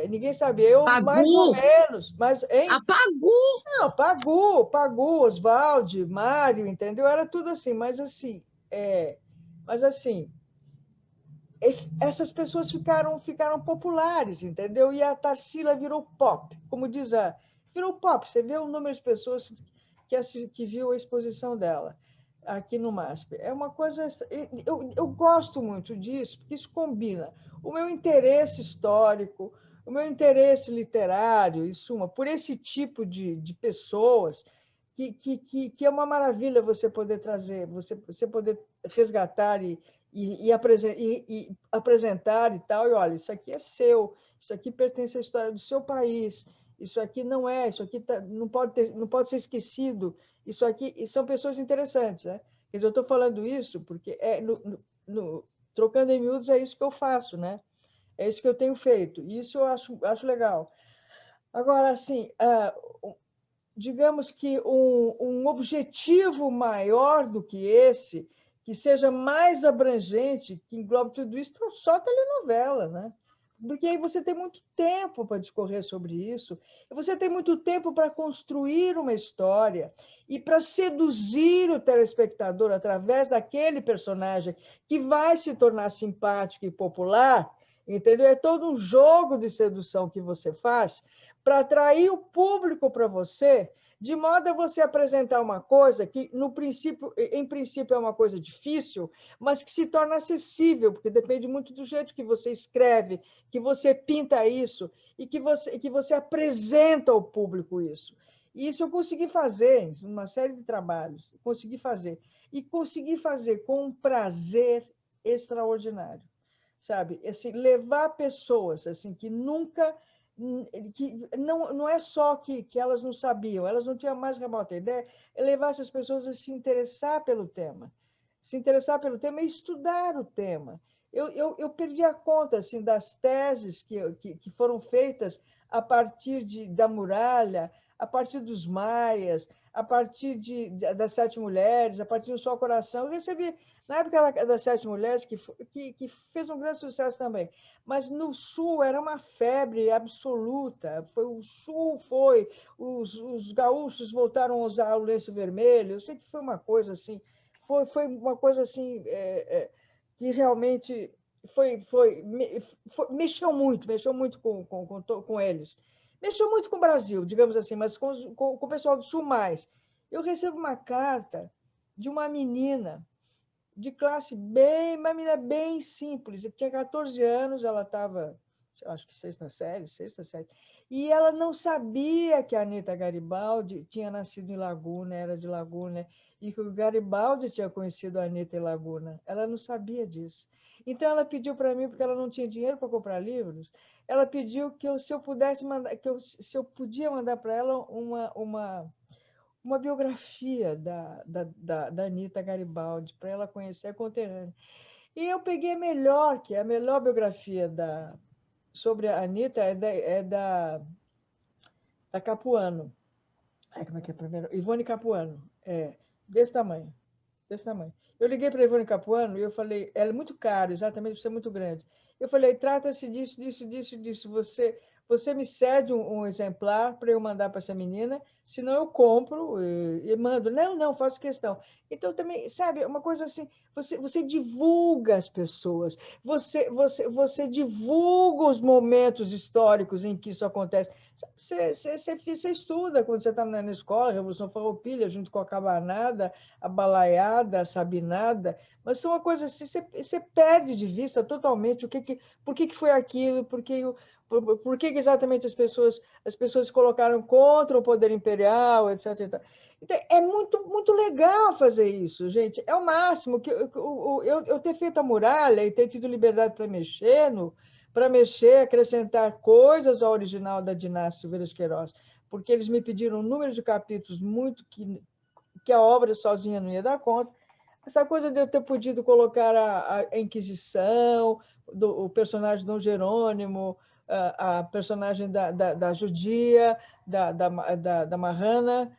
Ninguém sabia, eu Pagu. mais ou menos, mas a Pagu! Não, Pagu, Oswaldo, Mário, entendeu? Era tudo assim, mas assim, essas pessoas ficaram populares, entendeu? E a Tarsila virou pop, como diz virou pop. Você vê o número de pessoas que viu a exposição dela aqui no MASP. É uma coisa... Eu gosto muito disso, porque isso combina o meu interesse histórico, o meu interesse literário, em suma, por esse tipo de pessoas que é uma maravilha você poder trazer, você poder resgatar e apresentar e tal, e olha, isso aqui é seu, isso aqui pertence à história do seu país, isso aqui não é, isso aqui não pode ser esquecido, isso aqui são pessoas interessantes, né? Quer dizer, eu estou falando isso porque trocando em miúdos é isso que eu faço, né? É isso que eu tenho feito, e isso eu acho legal. Agora, assim, digamos que um objetivo maior do que esse, que seja mais abrangente, que englobe tudo isso, só telenovela, né? Porque aí você tem muito tempo para discorrer sobre isso, e você tem muito tempo para construir uma história e para seduzir o telespectador através daquele personagem que vai se tornar simpático e popular, entendeu? É todo um jogo de sedução que você faz para atrair o público para você, de modo a você apresentar uma coisa que, em princípio, é uma coisa difícil, mas que se torna acessível, porque depende muito do jeito que você escreve, que você pinta isso e que você apresenta ao público isso. E isso eu consegui fazer em uma série de trabalhos, consegui fazer. E consegui fazer com um prazer extraordinário, sabe? Assim, levar pessoas assim, que nunca... que não é só que elas não sabiam, elas não tinham mais remota ideia, é levar essas pessoas a se interessar pelo tema e estudar o tema. Eu perdi a conta assim, das teses que foram feitas a partir da muralha, a partir dos maias, a partir das Sete Mulheres, a partir do Só Coração. Eu recebi, na época das Sete Mulheres, que fez um grande sucesso também, mas no Sul era uma febre absoluta. O Sul os gaúchos voltaram a usar o lenço vermelho. Eu sei que foi uma coisa assim, foi uma coisa assim que realmente mexeu muito com eles. Mexeu muito com o Brasil, digamos assim, mas com o pessoal do Sul mais. Eu recebo uma carta de uma menina de classe uma menina bem simples, tinha 14 anos, ela estava, acho que sexta série, e ela não sabia que a Anita Garibaldi tinha nascido em Laguna, era de Laguna, e que o Garibaldi tinha conhecido a Anita em Laguna. Ela não sabia disso. Então, ela pediu para mim, porque ela não tinha dinheiro para comprar livros, ela pediu que se eu pudesse mandar, se eu podia mandar para ela uma biografia da Anita Garibaldi, para ela conhecer a conterrânea. E eu peguei a melhor biografia sobre a Anita é da Capuano. Ai, como é que é primeiro? Ivone Capuano. Desse tamanho. Desse tamanho. Eu liguei para a Ivone Capuano e eu falei, ela é muito cara, exatamente por ser muito grande. Eu falei, trata-se disso, disso, disso, disso. Você me cede um exemplar para eu mandar para essa menina, senão eu compro e mando. Não, não, faço questão. Então, também, sabe, uma coisa assim, você divulga as pessoas, você divulga os momentos históricos em que isso acontece. Você estuda quando você está na escola, a Revolução Farroupilha, junto com a Cabanada, a Balaiada, a Sabinada, mas são uma coisa assim, você perde de vista totalmente por que foi aquilo, por que exatamente as pessoas se colocaram contra o poder imperial, etc. Etc. Então, é muito, muito legal fazer isso, gente. É o máximo. Eu ter feito a muralha e ter tido liberdade para mexer, acrescentar coisas ao original da Dinástia Silveira de Queiroz, porque eles me pediram um número de capítulos muito que a obra sozinha não ia dar conta. Essa coisa de eu ter podido colocar a Inquisição, o personagem Dom Jerônimo, a personagem da judia, da marrana,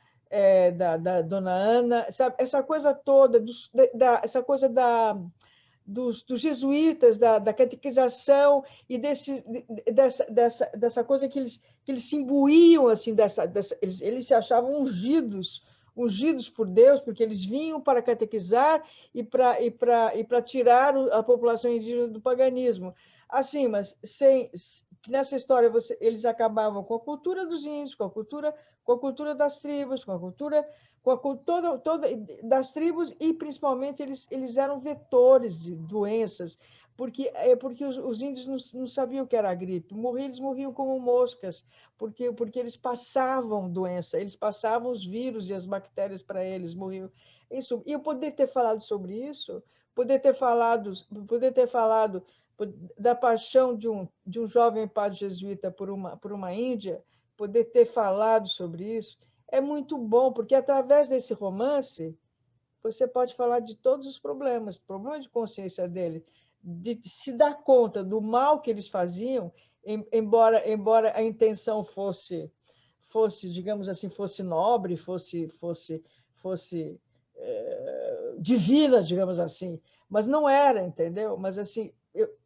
da dona Ana, sabe? Essa coisa toda, essa coisa dos jesuítas, da catequização e dessa coisa que eles se imbuíam, assim, eles se achavam ungidos por Deus, porque eles vinham para catequizar e para tirar a população indígena do paganismo. Assim, mas nessa história eles acabavam com a cultura dos índios, com a cultura das tribos, com a cultura toda das tribos, e principalmente eles eram vetores de doenças, porque os índios não sabiam o que era a gripe, eles morriam como moscas, porque eles passavam doença, eles passavam os vírus e as bactérias para eles, morriam. Isso, e eu poder ter falado sobre isso, poder ter falado da paixão de um jovem padre jesuíta por uma índia, poder ter falado sobre isso, é muito bom, porque através desse romance você pode falar de todos os problemas, problema de consciência dele, de se dar conta do mal que eles faziam, embora a intenção fosse, digamos assim, fosse nobre, fosse divina, digamos assim, mas não era, entendeu? Mas assim,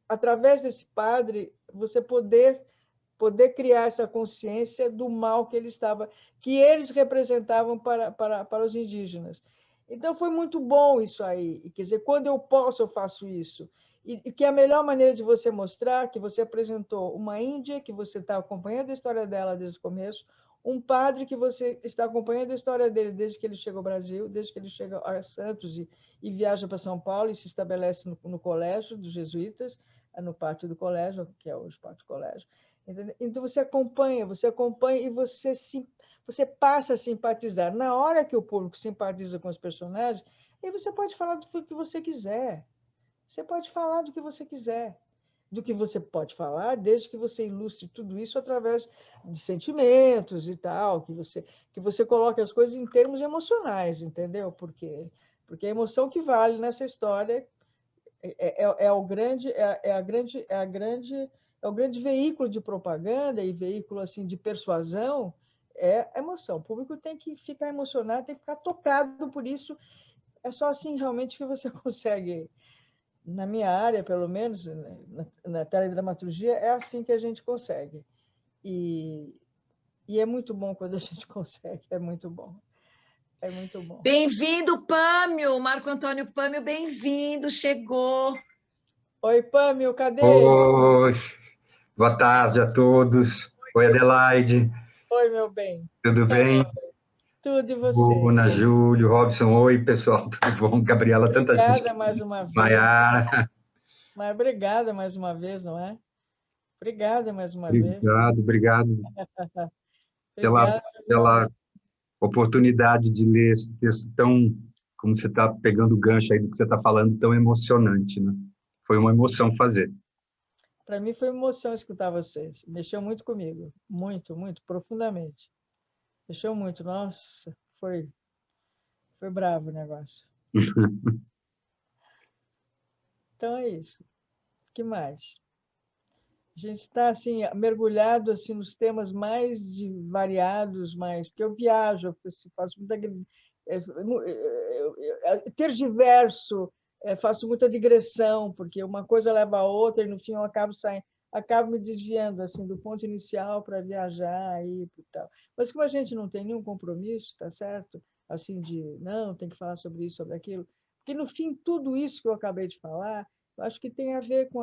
através desse padre, você poder criar essa consciência do mal que eles representavam para os indígenas. Então, foi muito bom isso aí. Quer dizer, quando eu posso, eu faço isso. E que a melhor maneira de você mostrar que você apresentou uma índia, que você está acompanhando a história dela desde o começo, um padre que você está acompanhando a história dele desde que ele chega ao Brasil, desde que ele chega a Santos e viaja para São Paulo e se estabelece no colégio dos jesuítas, no pátio do colégio, que é hoje o pátio do colégio. Entendeu? Então, você acompanha e você passa a simpatizar. Na hora que o público simpatiza com os personagens, aí você pode falar do que você quiser. Você pode falar do que você quiser. Do que você pode falar, desde que você ilustre tudo isso através de sentimentos e tal, que você coloque as coisas em termos emocionais, entendeu? Porque a emoção que vale nessa história é o grande veículo de propaganda e veículo assim de persuasão, é a emoção. O público tem que ficar emocionado, tem que ficar tocado por isso. É só assim realmente que você consegue. Na minha área, pelo menos, na teledramaturgia, é assim que a gente consegue. E é muito bom quando a gente consegue, é muito bom. É muito bom. Bem-vindo, Pâmio, Marco Antônio Pâmio, bem-vindo, chegou. Oi, Pâmio, cadê? Oi, boa tarde a todos. Oi, Adelaide. Oi, meu bem. Tudo bem? Tudo, e você? Bruna, Júlio, Robson, oi, pessoal, tudo bom? Gabriela, tanta gente. Obrigada mais uma vez. Maiara. Mas obrigada mais uma vez, não é? Obrigada mais uma vez. Obrigado pela oportunidade de ler esse texto tão, como você está pegando o gancho aí do que você está falando, tão emocionante, né? foi uma emoção fazer. Para mim foi uma emoção escutar vocês. Mexeu muito comigo. Muito, muito, profundamente. Mexeu muito. Nossa, foi bravo o negócio. Então é isso. O que mais? A gente está assim, mergulhado assim, nos temas mais variados, porque eu viajo, eu faço muita... tergiverso, faço muita digressão, porque uma coisa leva a outra e, no fim, eu acabo me desviando assim, do ponto inicial para viajar e tal. Mas como a gente não tem nenhum compromisso, tá certo? Assim, não, tem que falar sobre isso, sobre aquilo. Porque, no fim, tudo isso que eu acabei de falar, eu acho que tem a ver com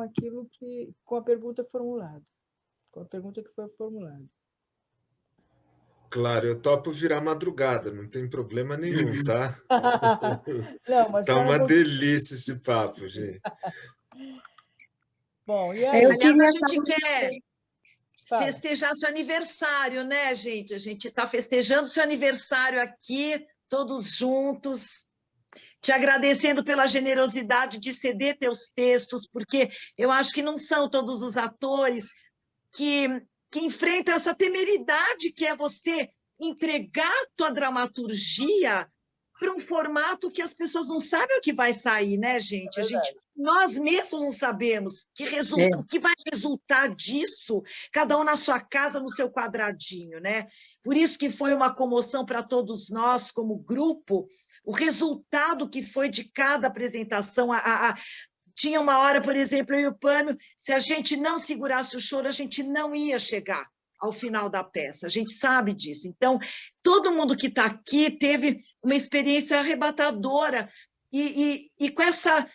com a pergunta formulada. Com a pergunta que foi formulada. Claro, eu topo virar madrugada, não tem problema nenhum, tá? Não, mas Tá uma delícia esse papo, gente. Bom, e aí? Aliás, a gente quer Fala. festejar seu aniversário, né, gente? A gente está festejando seu aniversário aqui, todos juntos, te agradecendo pela generosidade de ceder teus textos, porque eu acho que não são todos os atores que enfrentam essa temeridade que é você entregar tua dramaturgia para um formato que as pessoas não sabem o que vai sair, né, gente? Nós mesmos não sabemos o que vai resultar disso, cada um na sua casa, no seu quadradinho, né? Por isso que foi uma comoção para todos nós, como grupo, o resultado que foi de cada apresentação. Tinha uma hora, por exemplo, eu e o Pano, se a gente não segurasse o choro, a gente não ia chegar ao final da peça, a gente sabe disso. Então, todo mundo que está aqui teve uma experiência arrebatadora e com essa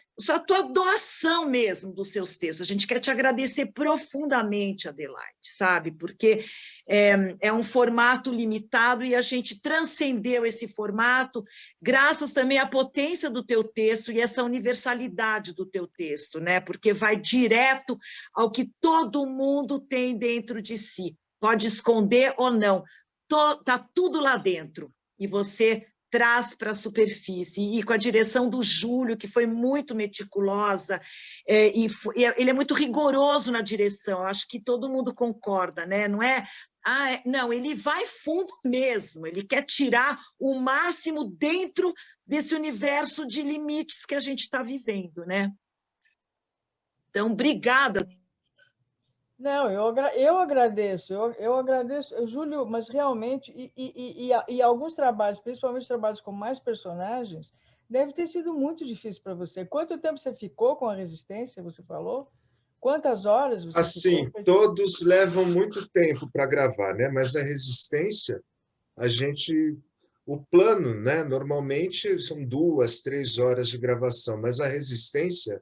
tua doação mesmo dos seus textos. A gente quer te agradecer profundamente, Adelaide, sabe? Porque é um formato limitado e a gente transcendeu esse formato graças também à potência do teu texto e essa universalidade do teu texto, né? Porque vai direto ao que todo mundo tem dentro de si. Pode esconder ou não, está tudo lá dentro, e você traz para a superfície, e com a direção do Júlio, que foi muito meticulosa, ele é muito rigoroso na direção, acho que todo mundo concorda, né? Não é? Não, ele vai fundo mesmo, ele quer tirar o máximo dentro desse universo de limites que a gente está vivendo, né? Então, obrigada. Não, eu agradeço, Júlio, mas realmente, e alguns trabalhos, principalmente trabalhos com mais personagens, deve ter sido muito difícil para você. Quanto tempo você ficou com a Resistência, você falou? Quantas horas você assim, ficou? Todos levam muito tempo para gravar, né? Mas a Resistência, o plano, né? Normalmente são 2, 3 horas de gravação, mas a Resistência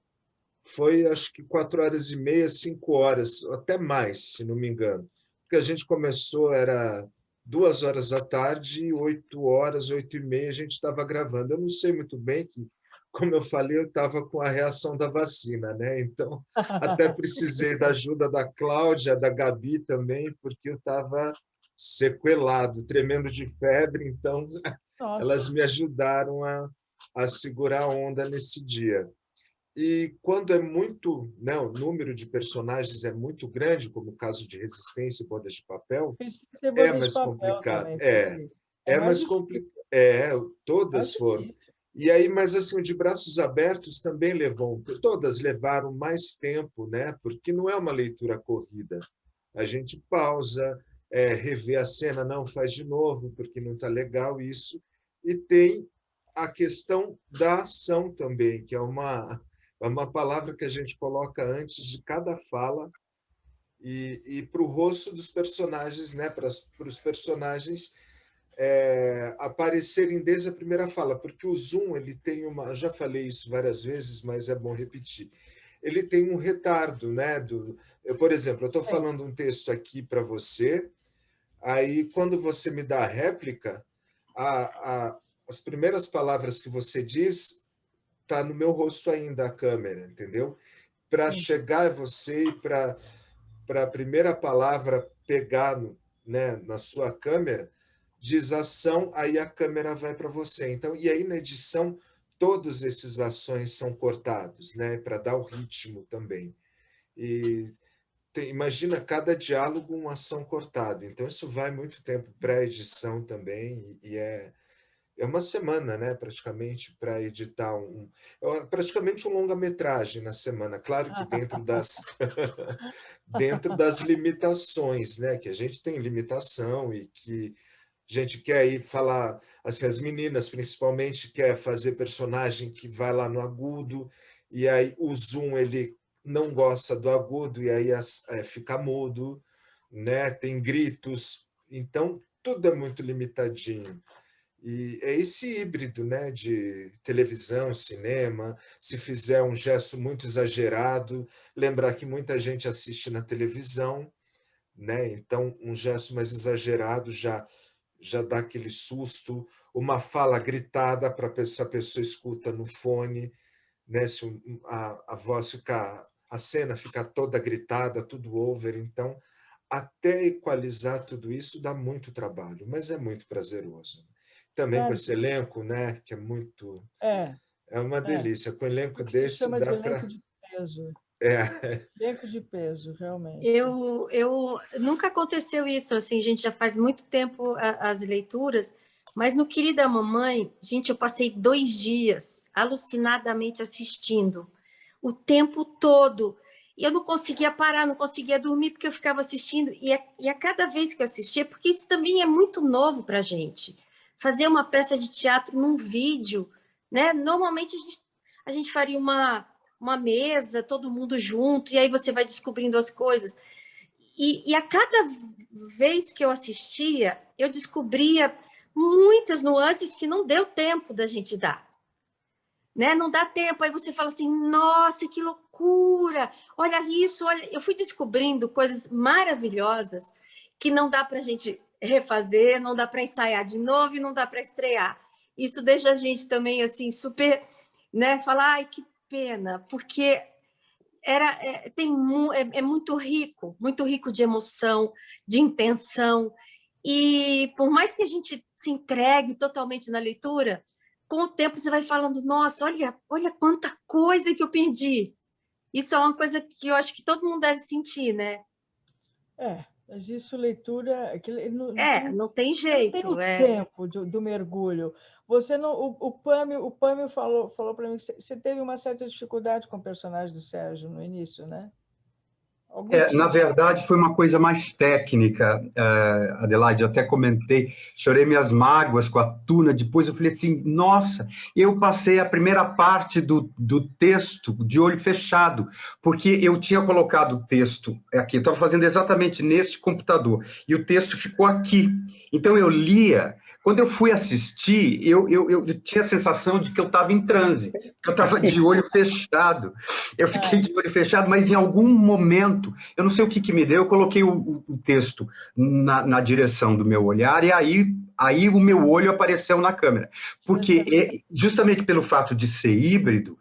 foi, acho que 4h30, 5 horas, até mais, se não me engano. Porque a gente começou, era 2 horas da tarde, 8 horas, 8h30, a gente estava gravando. Eu não sei muito bem, que, como eu falei, eu estava com a reação da vacina, né? Então, até precisei da ajuda da Cláudia, da Gabi também, porque eu estava sequelado, tremendo de febre, então elas me ajudaram a segurar a onda nesse dia. E quando é muito, né, o número de personagens é muito grande, como o caso de Resistência e Bodas de Papel, é mais complicado. É mais complicado. Todas foram. E aí, mas assim, o De Braços Abertos também todas levaram mais tempo, né? Porque não é uma leitura corrida. A gente pausa, revê a cena, não faz de novo, porque não está legal isso. E tem a questão da ação também, que é uma palavra que a gente coloca antes de cada fala e para o rosto dos personagens, né? Para os personagens aparecerem desde a primeira fala, porque o Zoom ele tem eu já falei isso várias vezes, mas é bom repetir. Ele tem um retardo, né? Por exemplo, eu estou falando um texto aqui para você, aí quando você me dá a réplica, as primeiras palavras que você diz está no meu rosto ainda a câmera, entendeu? Para chegar a você e para a primeira palavra pegar né, na sua câmera, diz ação, aí a câmera vai para você. Então, e aí na edição, todos esses ações são cortados, né, para dar o ritmo também. E imagina cada diálogo uma ação cortada. Então, isso vai muito tempo pré-edição também, e é uma semana, né, praticamente, para editar praticamente um longa-metragem na semana. Claro que dentro dentro das limitações, né, que a gente tem limitação e que a gente quer ir falar, assim, as meninas principalmente quer fazer personagem que vai lá no agudo, e aí o zoom ele não gosta do agudo, e aí fica mudo, né? Tem gritos, então tudo é muito limitadinho. E é esse híbrido, né, de televisão, cinema. Se fizer um gesto muito exagerado, lembrar que muita gente assiste na televisão, né? Então um gesto mais exagerado já dá aquele susto, uma fala gritada para a pessoa escuta no fone, né? Se a voz ficar, a cena ficar toda gritada, tudo over, então até equalizar tudo isso dá muito trabalho, mas é muito prazeroso. Também com esse elenco, né? Que é muito, é uma delícia. Com um elenco desse chama dá de para elenco de peso. É. Elenco de peso, realmente. Nunca aconteceu isso, assim, a gente já faz muito tempo as leituras, mas no Querida Mamãe, gente, eu passei 2 dias alucinadamente assistindo, o tempo todo. E eu não conseguia parar, não conseguia dormir, porque eu ficava assistindo. E a cada vez que eu assistia, porque isso também é muito novo para a gente, fazer uma peça de teatro num vídeo, né? Normalmente a gente faria uma mesa, todo mundo junto, e aí você vai descobrindo as coisas. E a cada vez que eu assistia, eu descobria muitas nuances que não deu tempo da gente dar. Né? Não dá tempo, aí você fala assim, nossa, que loucura, olha isso, olha. Eu fui descobrindo coisas maravilhosas que não dá para a gente refazer, não dá para ensaiar de novo e não dá para estrear. Isso deixa a gente também assim super, né? Falar, ai, que pena, porque é muito rico de emoção, de intenção, e por mais que a gente se entregue totalmente na leitura, com o tempo você vai falando, nossa, olha quanta coisa que eu perdi. Isso é uma coisa que eu acho que todo mundo deve sentir, né? Mas isso, leitura... não tem jeito. Não tem o tempo do mergulho. Você não, o Pâmio falou para mim que você teve uma certa dificuldade com o personagem do Sérgio no início, né? Na verdade, foi uma coisa mais técnica, Adelaide, eu até comentei, chorei minhas mágoas com a Tuna, depois eu falei assim, nossa, eu passei a primeira parte do texto de olho fechado, porque eu tinha colocado o texto aqui, eu estava fazendo exatamente neste computador, e o texto ficou aqui, então eu lia. Quando eu fui assistir, eu tinha a sensação de que eu estava em transe, que eu estava de olho fechado. Eu fiquei de olho fechado, mas em algum momento, eu não sei o que me deu, eu coloquei o texto na direção do meu olhar, e aí o meu olho apareceu na câmera. Porque, justamente pelo fato de ser híbrido,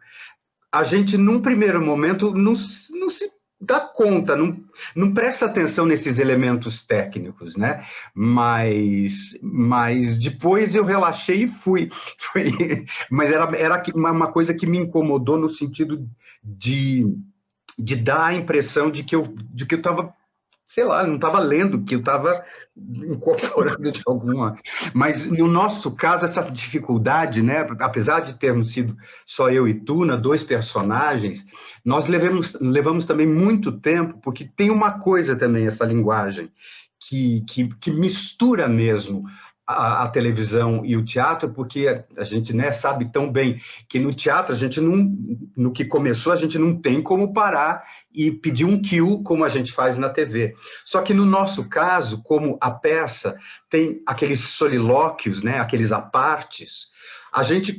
a gente, num primeiro momento, não se dá conta, não presta atenção nesses elementos técnicos, né? Mas depois eu relaxei e fui. Mas era uma coisa que me incomodou no sentido de dar a impressão de que eu estava, sei lá, não estava lendo, que eu estava incorporando de alguma... Mas, no nosso caso, essa dificuldade, né, apesar de termos sido só eu e Tuna, 2 personagens, nós levamos também muito tempo, porque tem uma coisa também, essa linguagem, que mistura mesmo a televisão e o teatro, porque a gente, né, sabe tão bem que no teatro, a gente não, no que começou, a gente não tem como parar e pedir um cue como a gente faz na TV. Só que no nosso caso, como a peça tem aqueles solilóquios, né, aqueles apartes, a gente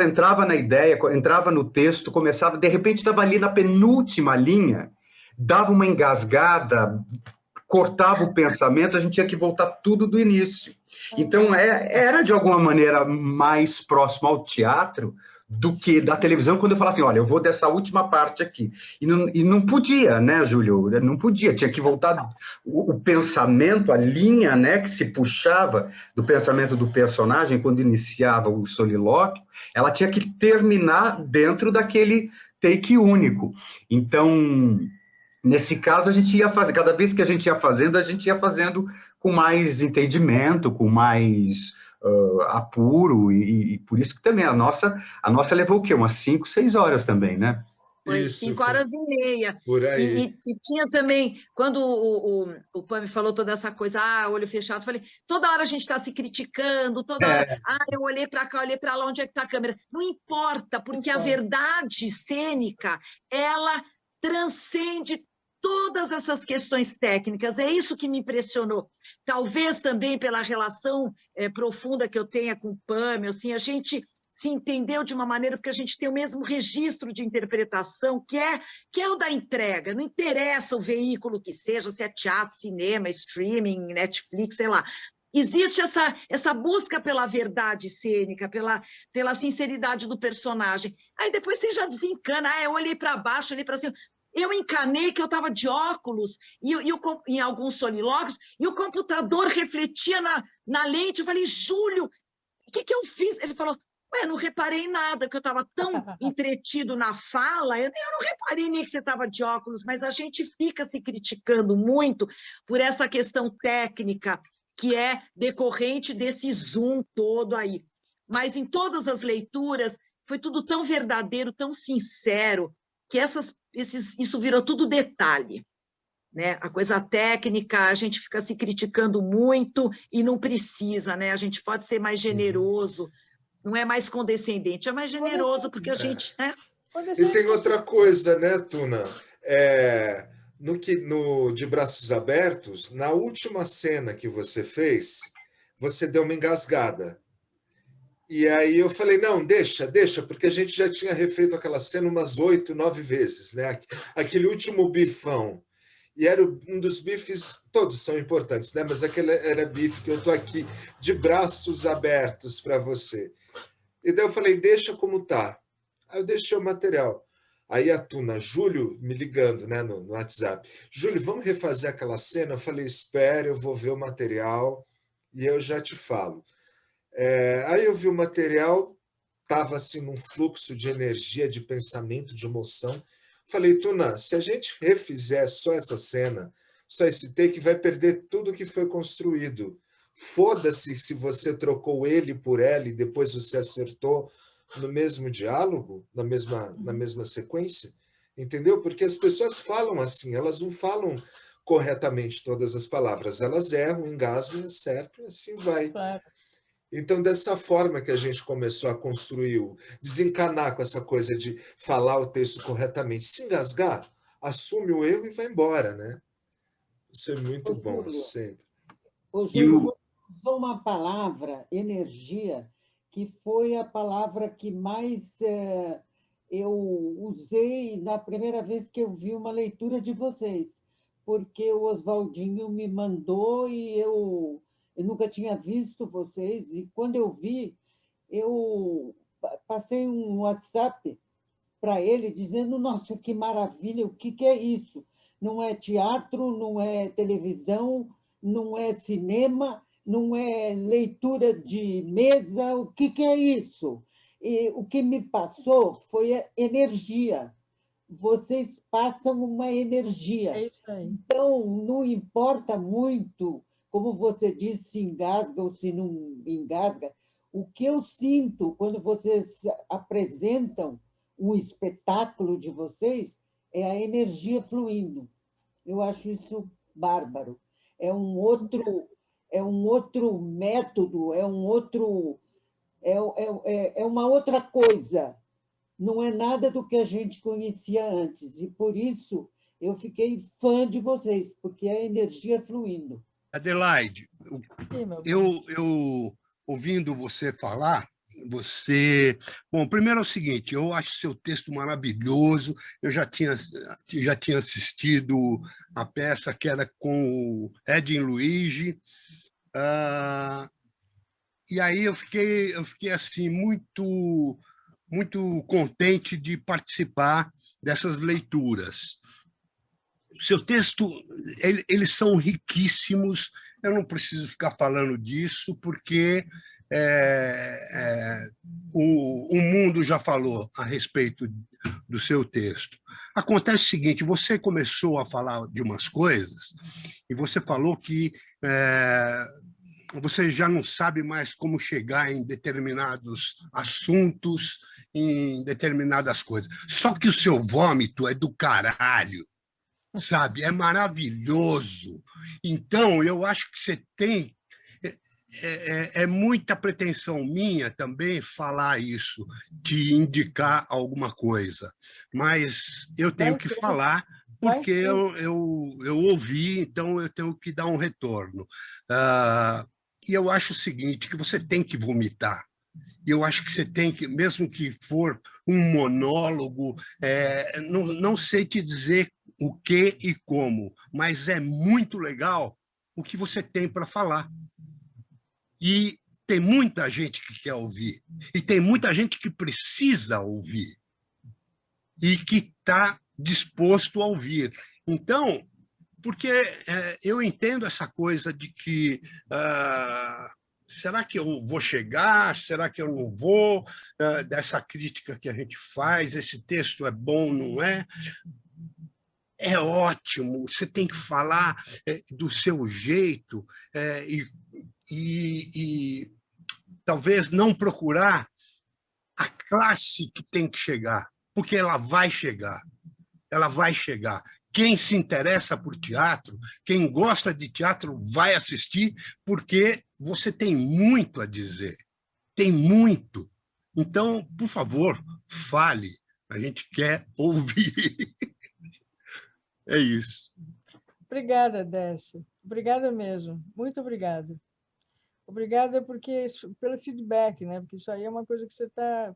entrava na ideia, entrava no texto, começava, de repente estava ali na penúltima linha, dava uma engasgada, cortava o pensamento, a gente tinha que voltar tudo do início. Então, era de alguma maneira mais próximo ao teatro do que da televisão, quando eu falava assim, olha, eu vou dessa última parte aqui. E não podia, né, Júlio? Não podia, tinha que voltar o pensamento, a linha, né, que se puxava do pensamento do personagem quando iniciava o solilóquio, ela tinha que terminar dentro daquele take único. Então, nesse caso, a gente ia fazer, cada vez que a gente ia fazendo com mais entendimento, com mais apuro, e por isso que também a nossa levou o quê? Umas 5, 6 horas também, né? Foi Isso, 5h30. por aí. E tinha também, quando o Pam me falou toda essa coisa, olho fechado, falei, toda hora a gente está se criticando, toda hora, eu olhei para cá, olhei para lá, onde é que está a câmera? Não importa, porque a verdade cênica, ela transcende todas essas questões técnicas, é isso que me impressionou. Talvez também pela relação profunda que eu tenha com o Pam, assim, a gente se entendeu de uma maneira, porque a gente tem o mesmo registro de interpretação, que é o da entrega. Não interessa o veículo que seja, se é teatro, cinema, streaming, Netflix, sei lá. Existe essa busca pela verdade cênica, pela sinceridade do personagem. Aí depois você já desencana. Eu olhei para baixo, olhei para cima. Eu encanei que eu estava de óculos em alguns solilóquios, e o computador refletia na lente. Eu falei, Júlio, o que eu fiz? Ele falou, não reparei nada, que eu estava tão entretido na fala, eu não reparei nem que você estava de óculos, mas a gente fica se criticando muito por essa questão técnica que é decorrente desse zoom todo aí. Mas em todas as leituras foi tudo tão verdadeiro, tão sincero, que isso virou tudo detalhe. Né? A coisa técnica, a gente fica se criticando muito e não precisa, né? A gente pode ser mais generoso, não é mais condescendente, é mais generoso, porque a gente... Né? E tem outra coisa, né, Tuna? No De Braços Abertos, na última cena que você fez, você deu uma engasgada. E aí eu falei, não, deixa, porque a gente já tinha refeito aquela cena umas 8, 9 vezes, né? Aquele último bifão. E era um dos bifes, todos são importantes, né? Mas aquele era bife que eu estou aqui de braços abertos para você. E daí eu falei, deixa como tá. Aí eu deixei o material. Aí a Tuna, Júlio, me ligando, né, no WhatsApp. Júlio, vamos refazer aquela cena? Eu falei, espera, eu vou ver o material e eu já te falo. Aí eu vi o material, estava assim num fluxo de energia, de pensamento, de emoção. Falei, Tuna, se a gente refizer só essa cena, só esse take, vai perder tudo que foi construído. Foda-se se você trocou ele por ela e depois você acertou no mesmo diálogo, na mesma sequência, entendeu? Porque as pessoas falam assim, elas não falam corretamente todas as palavras, elas erram, engasgam, acertam, e assim vai. Claro. Então, dessa forma que a gente começou a construir, desencanar com essa coisa de falar o texto corretamente, se engasgar, assume o erro e vai embora, né? Isso é muito bom, Júlio, sempre. Júlio, você usou uma palavra, energia, que foi a palavra que mais eu usei na primeira vez que eu vi uma leitura de vocês, porque o Oswaldinho me mandou e eu nunca tinha visto vocês, e quando eu vi, eu passei um WhatsApp para ele dizendo, nossa, que maravilha, o que é isso? Não é teatro, não é televisão, não é cinema, não é leitura de mesa, o que é isso? E o que me passou foi a energia. Vocês passam uma energia. É isso aí. Então, não importa muito, como você disse, se engasga ou se não engasga. O que eu sinto quando vocês apresentam um espetáculo de vocês é a energia fluindo. Eu acho isso bárbaro. É um outro método, é uma outra coisa. Não é nada do que a gente conhecia antes. E, por isso, eu fiquei fã de vocês, porque é a energia fluindo. Adelaide, eu ouvindo você falar, Bom, primeiro é o seguinte, eu acho seu texto maravilhoso, eu já tinha assistido a peça que era com o Edin Luigi, e aí eu fiquei assim, muito muito contente de participar dessas leituras. O seu texto, eles são riquíssimos, eu não preciso ficar falando disso, porque o mundo já falou a respeito do seu texto. Acontece o seguinte, você começou a falar de umas coisas, e você falou que você já não sabe mais como chegar em determinados assuntos, em determinadas coisas. Só que o seu vômito é do caralho, sabe? É maravilhoso. Então, eu acho que você tem... É muita pretensão minha também falar isso, te indicar alguma coisa. Mas eu tenho que falar, porque eu ouvi, então eu tenho que dar um retorno. E eu acho o seguinte, que você tem que vomitar. E eu acho que você tem que, mesmo que for um monólogo, não sei te dizer o que e como, mas é muito legal o que você tem para falar. E tem muita gente que quer ouvir, e tem muita gente que precisa ouvir, e que está disposto a ouvir. Então, porque eu entendo essa coisa de que será que eu vou chegar, será que eu não vou, dessa crítica que a gente faz, esse texto é bom, não é? É ótimo, você tem que falar do seu jeito e talvez não procurar a classe que tem que chegar, porque ela vai chegar, ela vai chegar. Quem se interessa por teatro, quem gosta de teatro, vai assistir, porque você tem muito a dizer, tem muito. Então, por favor, fale, a gente quer ouvir. É isso. Obrigada, Décio. Obrigada mesmo. Muito obrigada. Obrigada pelo feedback, né? Porque isso aí é uma coisa que você está...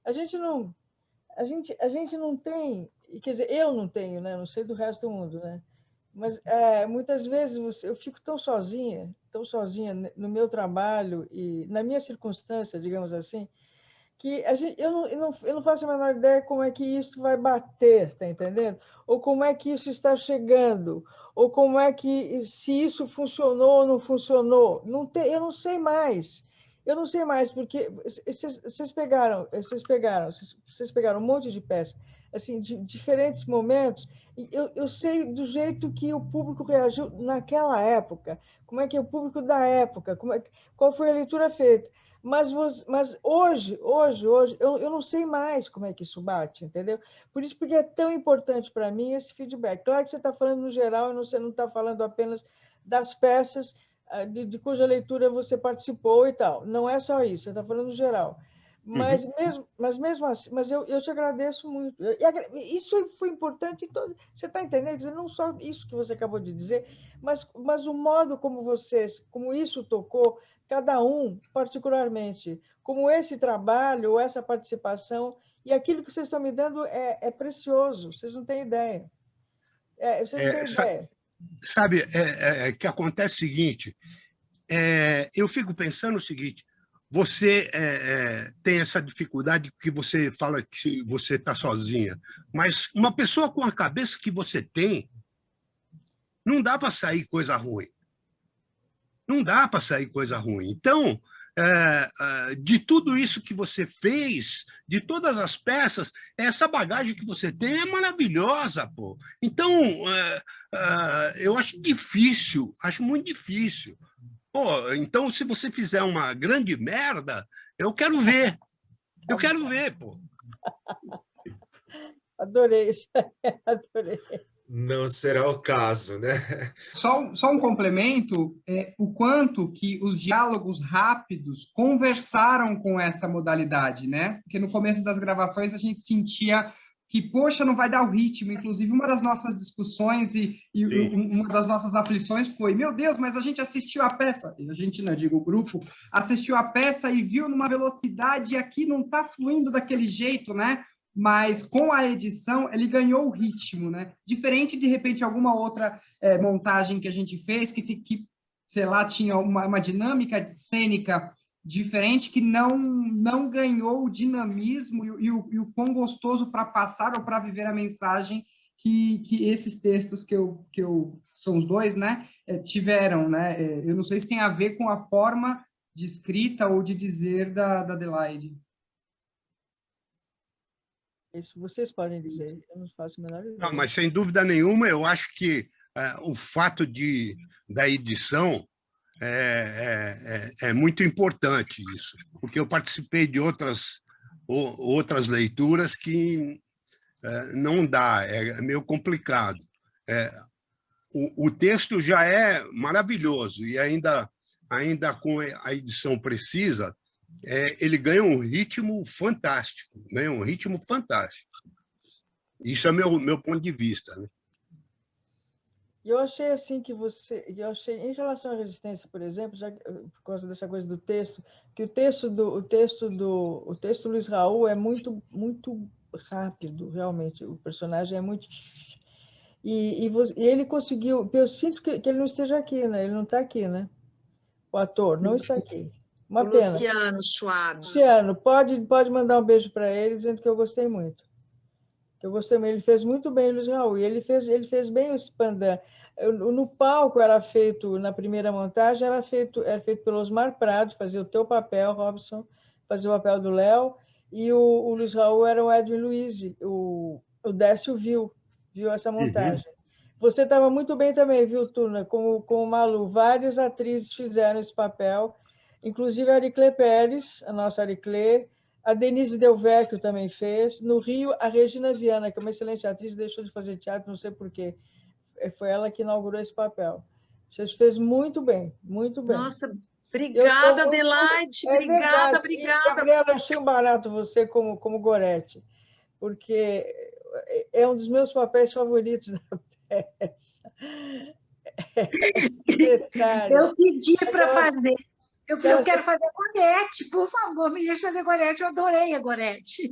A gente não tem... Quer dizer, eu não tenho, né? Não sei do resto do mundo, né? Mas muitas vezes eu fico tão sozinha no meu trabalho e na minha circunstância, digamos assim, que eu não faço a menor ideia como é que isso vai bater, tá entendendo? Ou como é que isso está chegando, ou como é que, se isso funcionou ou não funcionou. Eu não sei mais. Eu não sei mais, porque vocês pegaram um monte de peças, assim, de diferentes momentos, e eu sei do jeito que o público reagiu naquela época, como é que é o público da época, qual foi a leitura feita. Mas hoje eu não sei mais como é que isso bate, entendeu? Por isso, porque é tão importante para mim esse feedback. Claro que você está falando no geral, e você não está falando apenas das peças de cuja leitura você participou e tal. Não é só isso, você está falando no geral. Mas mesmo assim, eu te agradeço muito. Isso foi importante. Você está entendendo? Não só isso que você acabou de dizer, mas o modo como isso tocou cada um particularmente, como esse trabalho, essa participação, e aquilo que vocês estão me dando é precioso, vocês não têm ideia. Vocês não têm ideia. Sabe, que acontece o seguinte, eu fico pensando o seguinte, você tem essa dificuldade que você fala que você está sozinha, mas uma pessoa com a cabeça que você tem, não dá para sair coisa ruim. Não dá para sair coisa ruim. Então, de tudo isso que você fez, de todas as peças, essa bagagem que você tem é maravilhosa, pô. Então, eu acho difícil, acho muito difícil. Pô, então, se você fizer uma grande merda, eu quero ver. Eu quero ver, pô. Adorei isso. Adorei. Não será o caso, né? Só um complemento, o quanto que os diálogos rápidos conversaram com essa modalidade, né? Porque no começo das gravações a gente sentia que, poxa, não vai dar o ritmo. Inclusive, uma das nossas discussões e uma das nossas aflições foi, meu Deus, mas a gente assistiu a peça, a gente, não, digo o grupo, assistiu a peça e viu numa velocidade e aqui não está fluindo daquele jeito, né? Mas com a edição ele ganhou o ritmo, né? Diferente, de repente, alguma outra montagem que a gente fez, que sei lá, tinha uma dinâmica cênica diferente que não ganhou o dinamismo e o quão gostoso para passar ou para viver a mensagem que esses textos que eu são os dois, né, tiveram, né? Eu não sei se tem a ver com a forma de escrita ou de dizer da Adelaide. Isso vocês podem dizer, eu não faço a menor ideia. Não, mas sem dúvida nenhuma, eu acho que o fato da edição é muito importante isso, porque eu participei de outras leituras que não dá, é meio complicado. O texto já é maravilhoso e ainda com a edição precisa, ele ganha um ritmo fantástico, Isso é meu ponto de vista, né? Eu achei assim em relação à resistência, por exemplo, já por causa dessa coisa do texto, que o texto do Luiz Raul é muito rápido, realmente. O personagem é muito e ele conseguiu. Eu sinto que ele não esteja aqui, né? Ele não está aqui, né? O ator não está aqui. Uma pena. Luciano Schwab. Luciano, pode mandar um beijo para ele, dizendo que eu gostei muito. Ele fez muito bem o Luiz Raul, e ele fez bem o Spandam. No palco era feito, na primeira montagem, era feito pelo Osmar Prado, fazia o teu papel, Robson, fazia o papel do Léo, e o Luiz Raul era o Edwin Luiz, o Décio viu essa montagem. Uhum. Você estava muito bem também, viu, Tuna, com o Malu. Várias atrizes fizeram esse papel, inclusive a Ariclé Pérez, a nossa Ariclé, a Denise Del Vecchio também fez. No Rio, a Regina Viana, que é uma excelente atriz, deixou de fazer teatro, não sei porquê. Foi ela que inaugurou esse papel. Você fez muito bem, muito bem. Nossa, obrigada, Adelaide. Obrigada. E, Gabriela, achei um barato você como Gorete, porque é um dos meus papéis favoritos da peça. Eu pedi para fazer. Eu falei, eu quero fazer Gorete, por favor, me deixe fazer Gorete. Eu adorei a Gorete.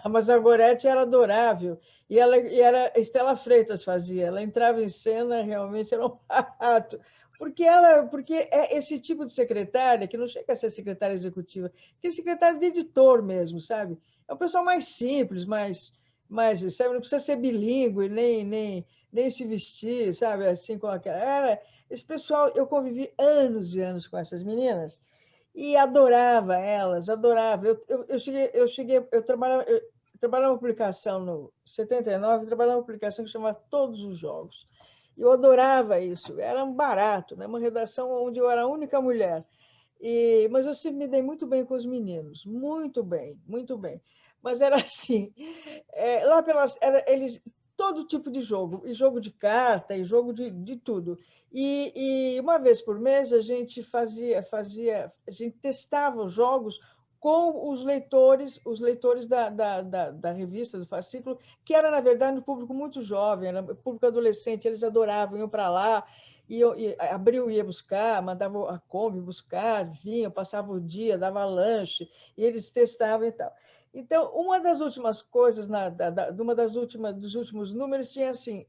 Mas a Gorete era adorável. E era Estela Freitas fazia. Ela entrava em cena, realmente era um barato. Porque é esse tipo de secretária, que não chega a ser secretária executiva, que é secretária de editor mesmo, sabe? É um pessoal mais simples, mais sabe? Não precisa ser bilíngue, nem se vestir, sabe? Assim, com aquela... Esse pessoal, eu convivi anos e anos com essas meninas e adorava elas, adorava. Eu trabalhava uma publicação no 79, trabalhava uma publicação que chamava Todos os Jogos. Eu adorava isso, era um barato, né? Uma redação onde eu era a única mulher. Mas eu sempre me dei muito bem com os meninos, muito bem, muito bem. Mas era assim, lá eles todo tipo de jogo, e jogo de carta, e jogo de tudo. E uma vez por mês a gente a gente testava os jogos com os leitores da revista, do fascículo, que era, na verdade, um público muito jovem, era um público adolescente, eles adoravam, iam para lá, e Abril ia buscar, mandava a Kombi buscar, vinha, passava o dia, dava lanche, e eles testavam e tal. Então, uma das últimas coisas, dos últimos números, tinha assim,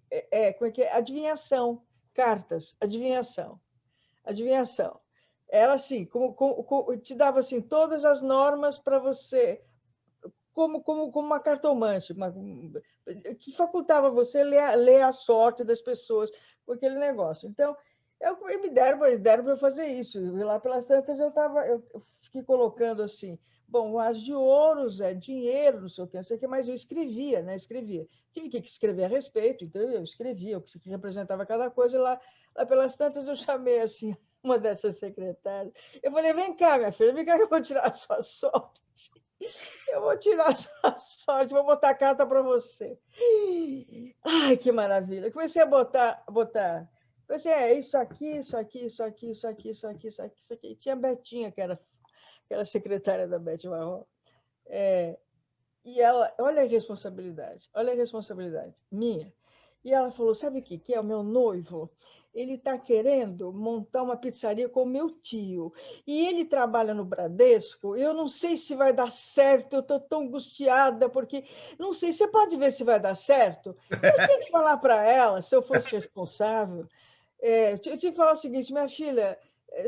como é que é? Adivinhação, cartas, adivinhação. Era assim, te dava assim, todas as normas para você, como uma cartomante, que facultava você ler a sorte das pessoas com aquele negócio. Então, me deram para eu fazer isso. E lá pelas tantas, eu fiquei colocando assim, bom, o as de ouros é dinheiro, não sei o que, mas eu escrevia, né? Tive que escrever a respeito, então eu escrevia o que representava cada coisa, e lá pelas tantas eu chamei assim, uma dessas secretárias. Eu falei, vem cá, minha filha, vem cá que eu vou tirar a sua sorte. Eu vou tirar a sua sorte, vou botar a carta para você. Ai, que maravilha. Comecei a botar. Comecei, isso aqui. E tinha a Betinha, que era secretária da Beth Marrom. E ela, olha a responsabilidade minha. E ela falou, sabe o que é? O meu noivo, ele está querendo montar uma pizzaria com o meu tio. E ele trabalha no Bradesco, eu não sei se vai dar certo, eu estou tão angustiada, porque não sei, você pode ver se vai dar certo? Eu tinha que falar para ela, se eu fosse responsável, eu tinha que falar o seguinte, minha filha,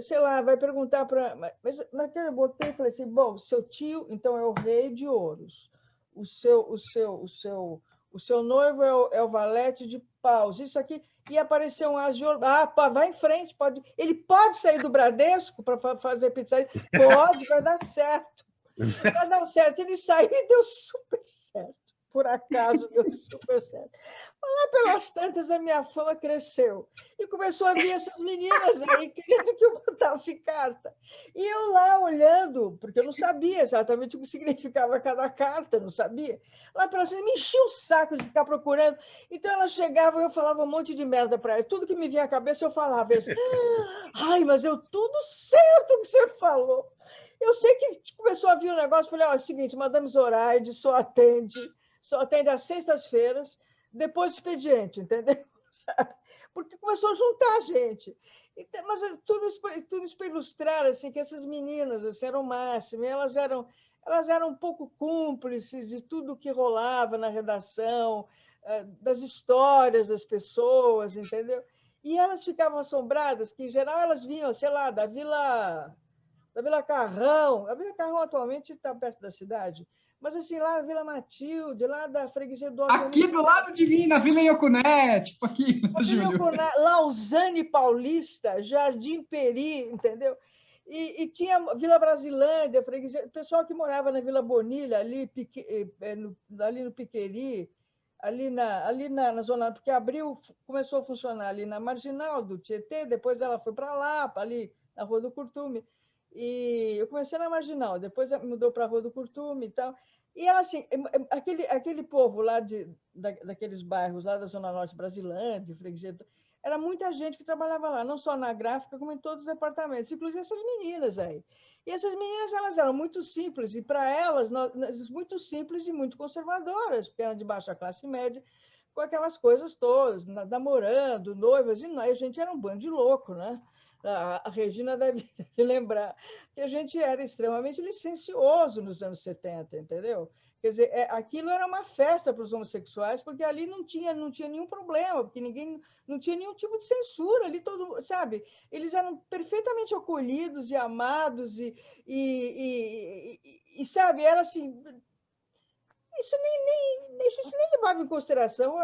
sei lá, vai perguntar para... Mas naquele eu botei e falei assim, bom, seu tio, então, é o rei de ouros. O seu noivo é o valete de paus. Isso aqui... E apareceu um as de ouro. Ah, vai em frente, pode... Ele pode sair do Bradesco para fazer pizzaria? Pode, vai dar certo. Vai dar certo. Ele saiu e deu super certo. Por acaso, deu super certo. Lá pelas tantas, a minha fama cresceu. E começou a vir essas meninas aí querendo que eu botasse carta. E eu lá olhando, porque eu não sabia exatamente o que significava cada carta, não sabia. Lá pelas tantas, me enchia o saco de ficar procurando. Então, elas chegavam e eu falava um monte de merda para elas. Tudo que me vinha à cabeça, eu falava. Ai, mas eu tudo certo o que você falou. Eu sei que começou a vir um negócio, falei, ó, é o seguinte, Madame Zoraide só atende às sextas-feiras, depois do expediente, entendeu? Sabe? Porque começou a juntar a gente. Então, mas tudo isso para ilustrar assim, que essas meninas assim, eram o máximo, elas eram um pouco cúmplices de tudo que rolava na redação, das histórias das pessoas, entendeu? E elas ficavam assombradas, que, em geral, elas vinham, sei lá, da Vila Carrão. A Vila Carrão atualmente está perto da cidade, mas assim, lá da Vila Matilde, lá da freguesia do Alto. Aqui do lado de mim, na Vila Iocuné, tipo aqui, Júlio. Lausanne Paulista, Jardim Peri, entendeu? E tinha Vila Brasilândia, freguesia, o pessoal que morava na Vila Bonilha, ali no Piqueri, ali na zona, porque começou a funcionar ali na Marginal do Tietê, depois ela foi para Lapa, ali na Rua do Curtume. E eu comecei na Marginal, depois mudou para a Rua do Curtume e tal. E ela, assim, aquele povo lá daqueles bairros lá da Zona Norte, Brasilândia, freguesia, era muita gente que trabalhava lá, não só na gráfica, como em todos os departamentos, inclusive essas meninas aí. E essas meninas, elas eram muito simples, e para elas, muito simples e muito conservadoras, porque eram de baixa classe média, com aquelas coisas todas, namorando, noivas, e a gente era um bando de louco, né? A Regina deve lembrar que a gente era extremamente licencioso nos anos 70, entendeu? Quer dizer, aquilo era uma festa para os homossexuais, porque ali não tinha nenhum problema, porque ninguém não tinha nenhum tipo de censura ali, todo, sabe? Eles eram perfeitamente acolhidos e amados e sabe, era assim, isso a gente nem levava em consideração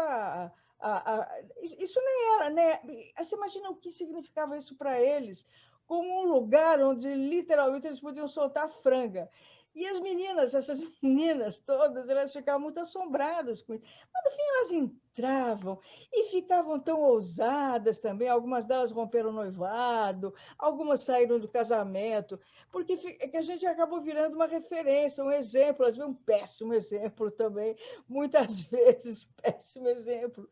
isso nem era, né? Você imagina o que significava isso para eles, como um lugar onde literalmente eles podiam soltar franga. E as meninas, essas meninas todas, elas ficavam muito assombradas com isso. Mas, no fim, elas entravam e ficavam tão ousadas também. Algumas delas romperam o noivado, algumas saíram do casamento, porque a gente acabou virando uma referência, um exemplo, às vezes um péssimo exemplo também, muitas vezes péssimo exemplo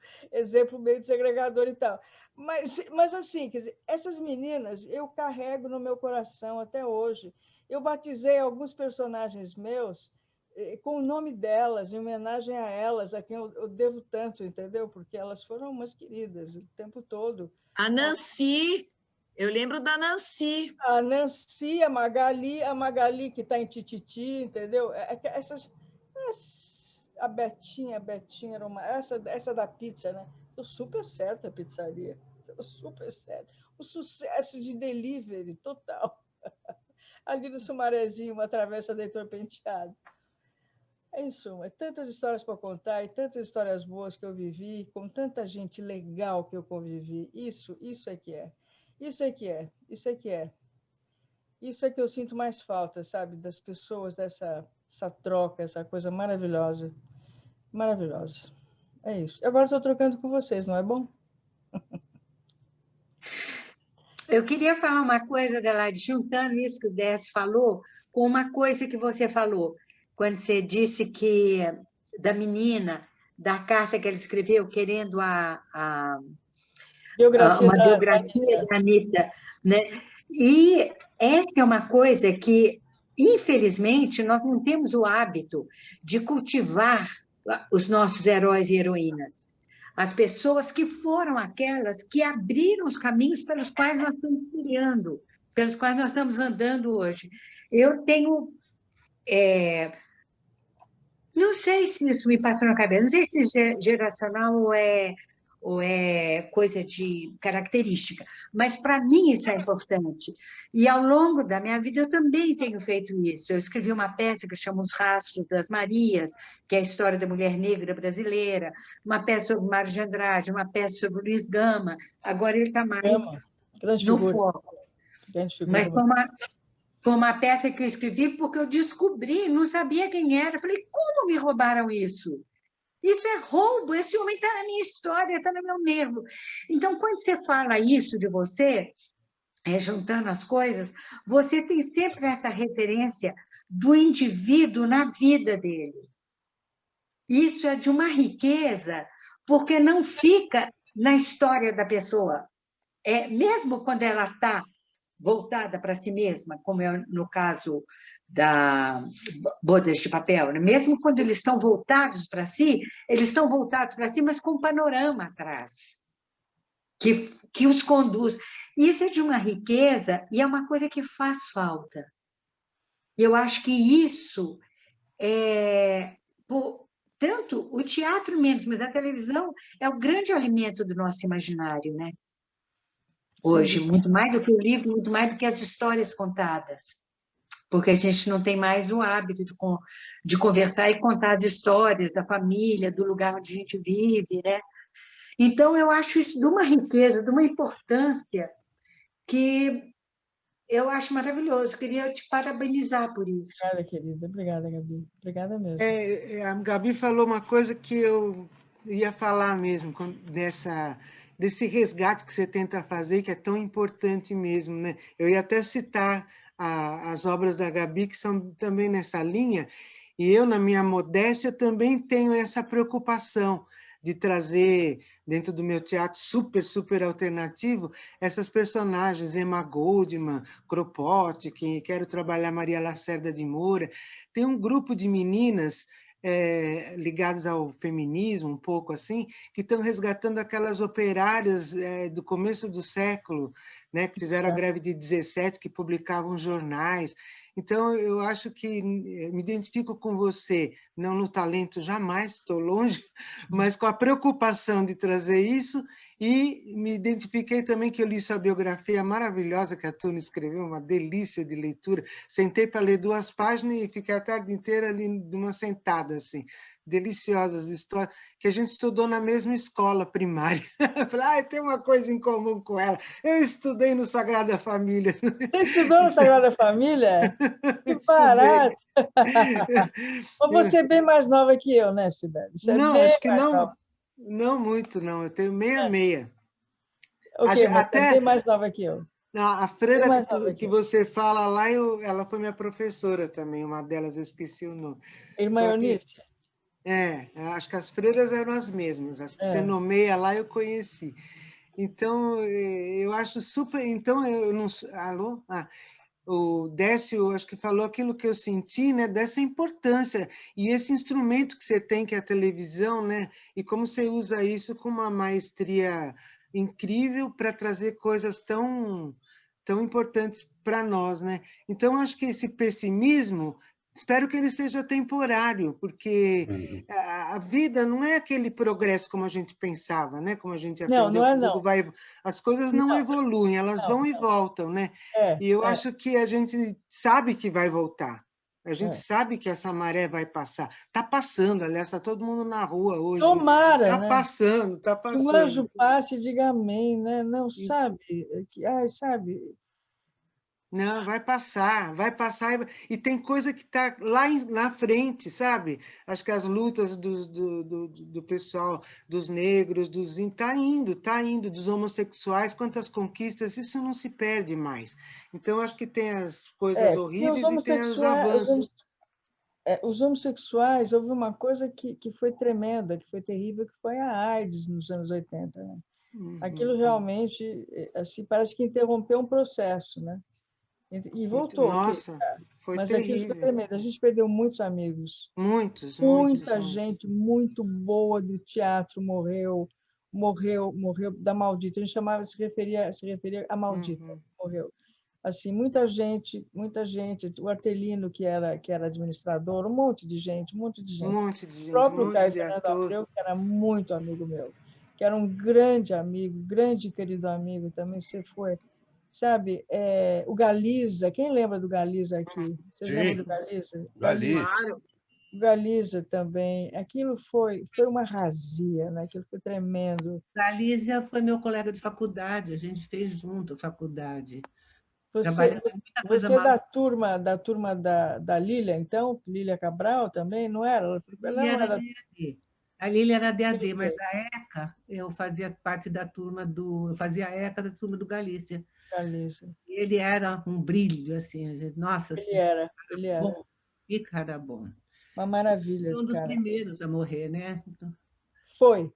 meio desagregador e tal. Mas assim, quer dizer, essas meninas eu carrego no meu coração até hoje. Eu batizei alguns personagens meus com o nome delas, em homenagem a elas, a quem eu devo tanto, entendeu? Porque elas foram umas queridas o tempo todo. A Nancy, eu lembro da Nancy. A Nancy, a Magali que está em Tititi, entendeu? A Betinha era uma... Essa da pizza, né? Deu super certo a pizzaria, deu super certo. Um sucesso de delivery total. Ali no Sumarezinho, uma travessa da Heitor Penteado. É isso, tantas histórias para contar e tantas histórias boas que eu vivi, com tanta gente legal que eu convivi. Isso é que é. Isso é que eu sinto mais falta, sabe? Das pessoas, dessa troca, essa coisa maravilhosa. Maravilhosa. É isso. Agora estou trocando com vocês, não é bom? Eu queria falar uma coisa, Adelaide, juntando isso que o Décio falou, com uma coisa que você falou, quando você disse que da menina, da carta que ela escreveu, querendo uma biografia da Anitta, né? E essa é uma coisa que, infelizmente, nós não temos o hábito de cultivar os nossos heróis e heroínas. As pessoas que foram aquelas que abriram os caminhos pelos quais nós estamos trilhando, pelos quais nós estamos andando hoje. Eu tenho... não sei se isso me passou na cabeça, não sei se geracional ou é coisa de característica. Mas, para mim, isso é importante. E, ao longo da minha vida, eu também tenho feito isso. Eu escrevi uma peça que chama Os Rastros das Marias, que é a história da mulher negra brasileira, uma peça sobre Mário de Andrade, uma peça sobre o Luiz Gama. Agora ele está mais no foco. Mas foi uma peça que eu escrevi porque eu descobri, não sabia quem era. Falei, como me roubaram isso? Isso é roubo, esse homem está na minha história, está no meu nervo. Então, quando você fala isso de você, juntando as coisas, você tem sempre essa referência do indivíduo na vida dele. Isso é de uma riqueza, porque não fica na história da pessoa. Mesmo quando ela está voltada para si mesma, como é no caso da Bodas de Papel, né? Mesmo quando eles estão voltados para si, eles estão voltados para si, mas com um panorama atrás, que os conduz. Isso é de uma riqueza e é uma coisa que faz falta. Eu acho que isso tanto o teatro menos, mas a televisão é o grande alimento do nosso imaginário, né? Hoje, muito mais do que o livro, muito mais do que as histórias contadas. Porque a gente não tem mais o hábito de conversar e contar as histórias da família, do lugar onde a gente vive, né? Então, eu acho isso de uma riqueza, de uma importância que eu acho maravilhoso. Queria te parabenizar por isso. Obrigada, querida. Obrigada, Gabi. Obrigada mesmo. A Gabi falou uma coisa que eu ia falar mesmo, desse resgate que você tenta fazer, que é tão importante mesmo, né? Eu ia até citar as obras da Gabi, que são também nessa linha, e eu, na minha modéstia, também tenho essa preocupação de trazer, dentro do meu teatro super, super alternativo, essas personagens, Emma Goldman, Kropotkin, quero trabalhar Maria Lacerda de Moura. Tem um grupo de meninas ligadas ao feminismo, um pouco assim, que estão resgatando aquelas operárias do começo do século, né, que fizeram a greve de 17, que publicavam jornais. Então, eu acho que me identifico com você, não no talento jamais, estou longe, mas com a preocupação de trazer isso, e me identifiquei também que eu li sua biografia maravilhosa que a Tuna escreveu, uma delícia de leitura. Sentei para ler 2 páginas e fiquei a tarde inteira ali de uma sentada, assim. Deliciosas histórias, que a gente estudou na mesma escola primária. Falei, tem uma coisa em comum com ela. Eu estudei no Sagrada Família. Você estudou no Sagrada Família? Que barato! Mas você é bem mais nova que eu, né, Sibeli? Não, acho que não muito, não. Eu tenho 66. Ok, mas até bem mais nova que eu. A freira que você fala lá, ela foi minha professora também, uma delas, eu esqueci o nome. Irmã Eunice? Acho que as freiras eram as mesmas, as que você nomeia lá eu conheci. Então, eu acho super... Então, eu não... Alô? O Décio, acho que falou aquilo que eu senti, né, dessa importância, e esse instrumento que você tem, que é a televisão, né, e como você usa isso com uma maestria incrível para trazer coisas tão importantes para nós, né? Então, acho que esse pessimismo, espero que ele seja temporário, porque a vida não é aquele progresso como a gente pensava, né? Como a gente aprendeu. Não. As coisas não evoluem, elas vão e voltam, né? E eu acho que a gente sabe que vai voltar. A gente sabe que essa maré vai passar. Está passando, aliás, está todo mundo na rua hoje. Tomara, Está passando, está passando. Que o anjo passe e diga amém, né? Não, sabe? Sabe? Não, vai passar, e tem coisa que está lá na frente, sabe? Acho que as lutas do pessoal, dos negros, está indo, dos homossexuais, quantas conquistas, isso não se perde mais. Então, acho que tem as coisas horríveis e tem os avanços. Os homossexuais, houve uma coisa que foi tremenda, que foi terrível, que foi a AIDS nos anos 80. Né? Aquilo realmente, assim, parece que interrompeu um processo, né? E voltou. Nossa, foi mas terrível. Aquilo foi tremendo. A gente perdeu muitos amigos. Muita gente muito boa do teatro morreu da Maldita. A gente se referia a Maldita. Morreu. Assim, muita gente. O Artelino, que era administrador, um monte de gente. O próprio Caetano Abreu, que era muito amigo meu, que era um grande amigo, grande e querido amigo também, você foi. Sabe, o Galiza, quem lembra do Galiza aqui? Vocês lembram do Galiza? Claro. O Galiza também. Aquilo foi uma razia, né? Aquilo foi tremendo. Galícia foi meu colega de faculdade, a gente fez junto a faculdade. Você é da turma da Lília, então? Lília Cabral também, não era? Ela não era... A Lília era DAD, mas a ECA, eu fazia parte da turma eu fazia a ECA da turma do Galícia. Ele era um brilho, assim, nossa. Ele era. Bom, que cara bom. Uma maravilha. Foi um dos primeiros a morrer, né? Foi.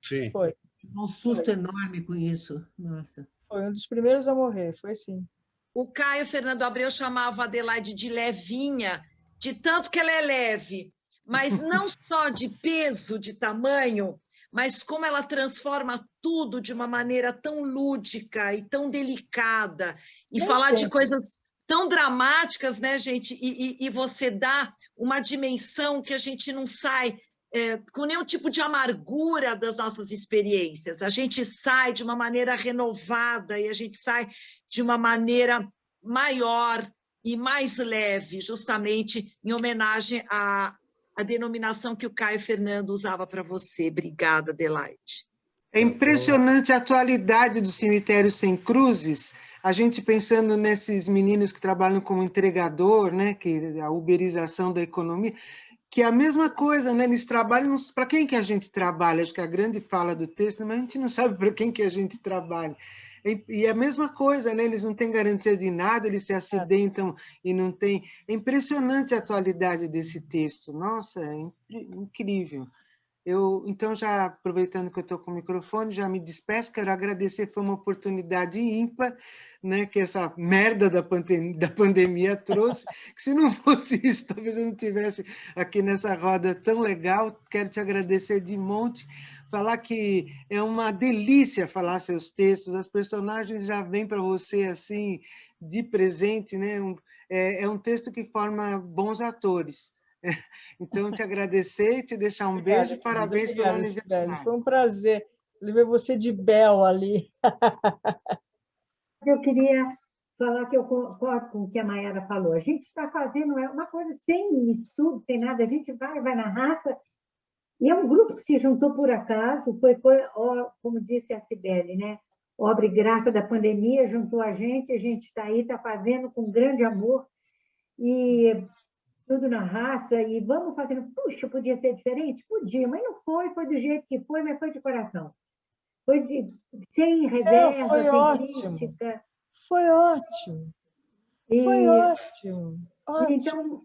Um susto enorme com isso, nossa. Foi um dos primeiros a morrer, foi sim. O Caio Fernando Abreu chamava a Adelaide de levinha, de tanto que ela é leve, mas não só de peso, de tamanho, mas como ela transforma tudo de uma maneira tão lúdica e tão delicada, e falar de coisas tão dramáticas, né, gente? E você dá uma dimensão que a gente não sai com nenhum tipo de amargura das nossas experiências. A gente sai de uma maneira renovada e a gente sai de uma maneira maior e mais leve, justamente em homenagem à denominação que o Caio Fernando usava para você. Obrigada, Adelaide. É impressionante a atualidade do Cemitério Sem Cruzes, a gente pensando nesses meninos que trabalham como entregador, né, que a uberização da economia, que é a mesma coisa, né? Eles trabalham... Para quem que a gente trabalha? Acho que a grande fala do texto, mas a gente não sabe para quem que a gente trabalha. E é a mesma coisa, né? Eles não têm garantia de nada, eles se acidentam e não têm... É impressionante a atualidade desse texto. Nossa, é incrível. Então, já aproveitando que eu estou com o microfone, já me despeço, quero agradecer, foi uma oportunidade ímpar, né, que essa merda da pandemia trouxe, que se não fosse isso, talvez eu não estivesse aqui nessa roda tão legal. Quero te agradecer de monte, falar que é uma delícia falar seus textos, as personagens já vêm para você assim, de presente, né? É um texto que forma bons atores. Então, te agradecer, te deixar um beijo e parabéns pelo aniversário. Foi um prazer ver você de Bel ali. Eu queria falar que eu concordo com o que a Mayara falou. A gente está fazendo uma coisa sem estudo, sem nada, a gente vai na raça, e é um grupo que se juntou por acaso, foi como disse a Cibele, né? Obra e graça da pandemia, juntou a gente está aí, está fazendo com grande amor, e tudo na raça, e vamos fazendo, puxa, podia ser diferente? Podia, mas não foi do jeito que foi, mas foi de coração. Foi sem reserva, foi sem ótimo. crítica. Foi ótimo. Foi ótimo. Então,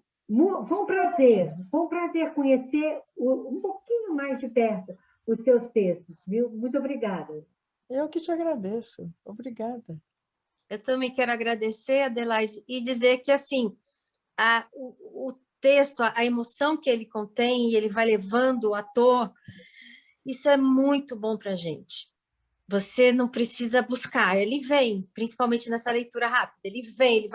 foi um prazer conhecer um pouquinho mais de perto os seus textos, viu? Muito obrigada. Eu que te agradeço. Obrigada. Eu também quero agradecer, Adelaide, e dizer que, assim, o texto, a emoção que ele contém, e ele vai levando o ator, isso é muito bom para a gente. Você não precisa buscar, ele vem, principalmente nessa leitura rápida, ele vem, ele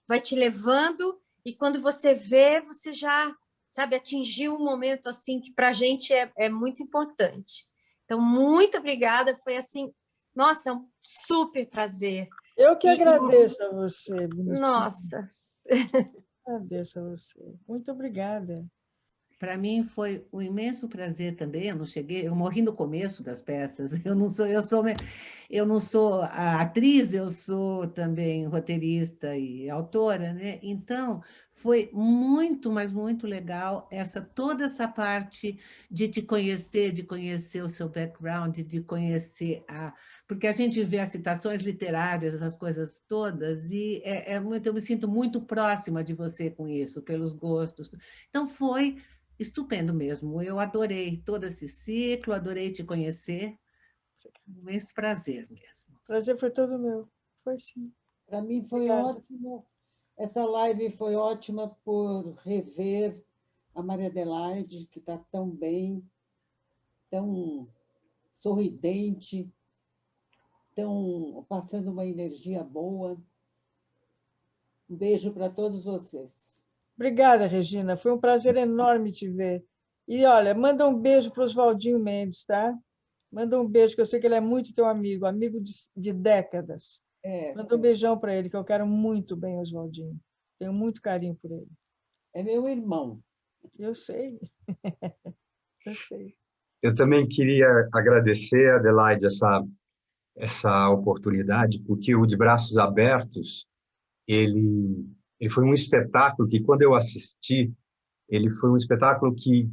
vai te levando, e quando você vê, você já, sabe, atingiu um momento assim que para a gente é muito importante. Então, muito obrigada, foi assim, nossa, um super prazer. Eu que agradeço a você, Bonitinho. Nossa. Agradeço a você. Muito obrigada. Para mim foi um imenso prazer também. Eu morri no começo das peças. Eu não sou a atriz, eu sou também roteirista e autora, né? Então foi muito, mas muito legal toda essa parte de te conhecer, de conhecer o seu background, de conhecer porque a gente vê as citações literárias, essas coisas todas, e eu me sinto muito próxima de você com isso, pelos gostos. Então foi estupendo mesmo. Eu adorei todo esse ciclo, adorei te conhecer. Um imenso prazer mesmo. O prazer foi todo meu. Foi sim. Para mim foi ótimo. Essa live foi ótima por rever a Maria Adelaide, que está tão bem, tão sorridente, passando uma energia boa. Um beijo para todos vocês. Obrigada, Regina. Foi um prazer enorme te ver. E, olha, manda um beijo para o Oswaldinho Mendes, tá? Manda um beijo, que eu sei que ele é muito teu amigo, amigo de décadas. Manda um beijão para ele, que eu quero muito bem o Oswaldinho. Tenho muito carinho por ele. É meu irmão. Eu sei. Eu sei. Eu também queria agradecer, Adelaide, essa oportunidade, porque o De Braços Abertos, ele foi um espetáculo que, quando eu assisti, ele foi um espetáculo que